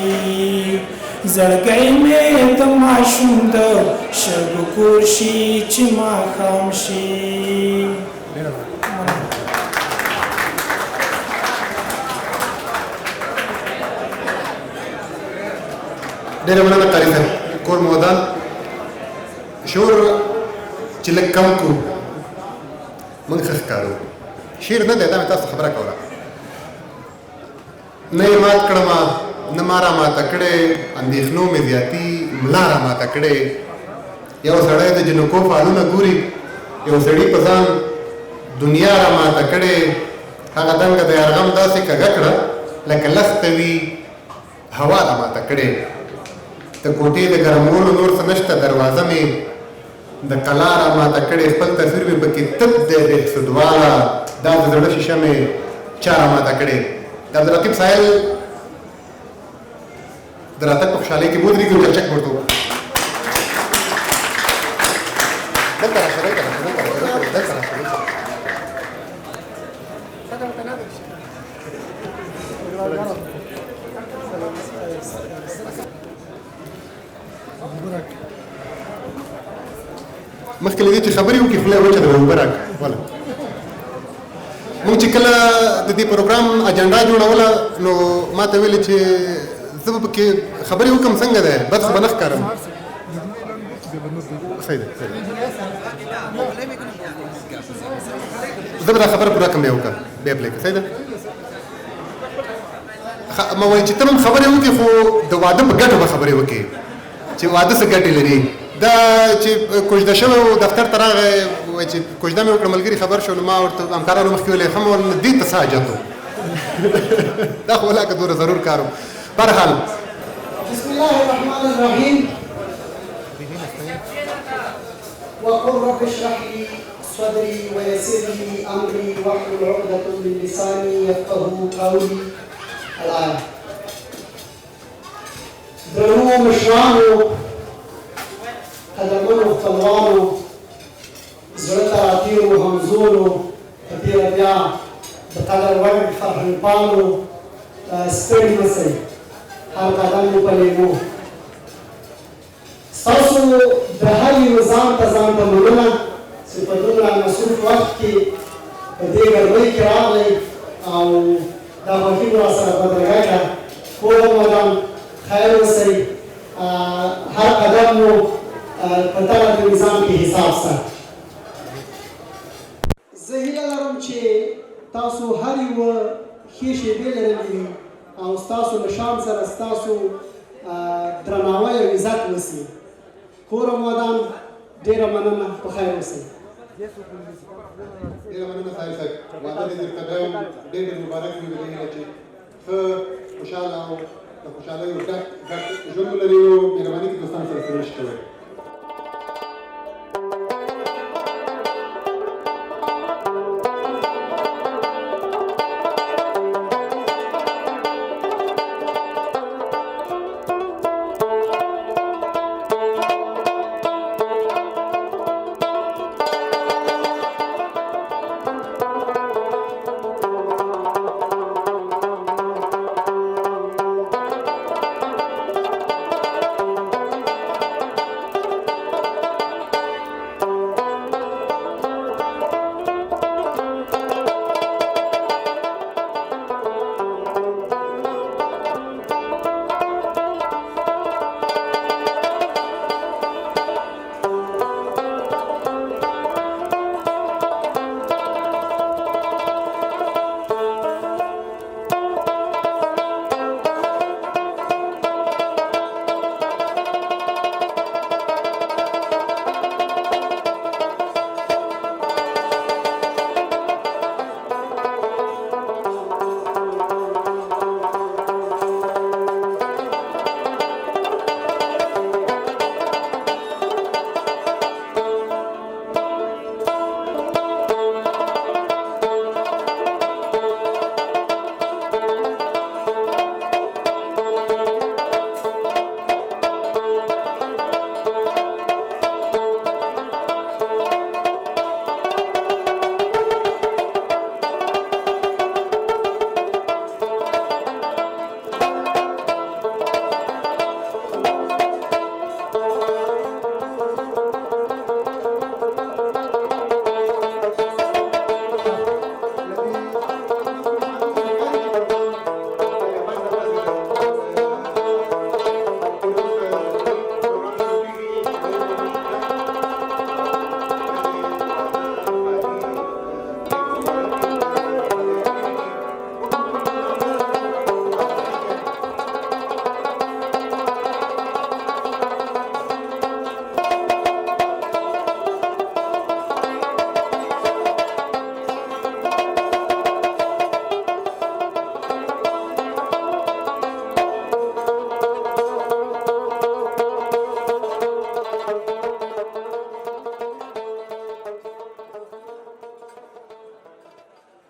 زړګی مې د ماشوم د شګو کور شي چې ماښام شي ډېره مننه قاري صاحب کور مو ودان شعور چې لږ کم کړو موږ ښه ښکارو شعر نه دی دا مې تاسو ته خبره کوله نه یې مات کړمه نه ما را ماته کړې اندېښنو مې زیاتي ملا را ماته کړې یو سړی د جنکو فالونه ګوري یو سړي په ځان دنیا را ماته کړې هغه دنګه د یارغم داسې کږه کړه لکه لښته وي هوا را ماته کړې د کوټې د ګرمولو نور څه نشته دروازه مې د کلا را ماته کړې خپل تصویر مې پکې تپ دی د حسدواله دا د زړه شیشه مې چا را ماته کړې د عبدالرقیب ساحل د راتګ په خوشحالۍ کې ودرېږي او چکچک ورته وکړو دلته راشه دلته راشه دلته راشه مخکې له دې چې خبرې وکړي خوله یې وچه ده اوبه راکړه وله مونږ چې کله د دې پروګرام اجنډا جوړوله نو ما ته ویلې چې زه به پکې خبرې وکړم څنګه دی بد خو به نه ښکارم صحیح ده زه به دا خبره پوره کړم بیا وکړه بیا پلی کړه صحیح ده ما وایي چې ته هم خبرې وکړې خو د واده په ګټه به خبرې وکړې چې واده څه ګټې لري دا چې کوژده شوی و دفتر ته راغی وایي چې کوژده مې وکړه ملګري خبر شو نو ما ورته همکارانو مخکې ویلې ښه مې ورنه دې ته څه حاجت و دا خو ولاکه دومره ضرور کار و بهرحال بسم الله الرحمن الرحيم وقل رب اشرح لي صدري ويسر لي امري واحلل عقدة من لساني يفقهوا قولي الآية درنو مشرانو قدمونو خپلوانو زړه ته راتېرو همزولو په تېره بیا د قدر وړ فرهنګپالو ستړي مه شئ هر قدم مو په لیمو ستاسو د هر یو ځان ته مننه چې په دومره مصروف وخت کې په دې ګرمۍ کې راغلی او دا خوښي مو راسره بدرګه کړه کور مو ودان خیر اوسئ هر قدم مو په دغه نظام کې حساب سته زه هیله لرم چې تاسو هر یوه ښې شېبې لرلې وي او ستاسو له شان سره ستاسو درناوی او عزت وسي کور مو ودان ډېره مننه په خیر اوسئ ډېره مننه صاحب صاحب واده دې درته کوم ډېر ډېر مبارک وي دې هیله چې ښه خوشحاله او د خوشحالۍ ډک ژوند ولري او مهرباني کې دوستانو سره سروش کوئ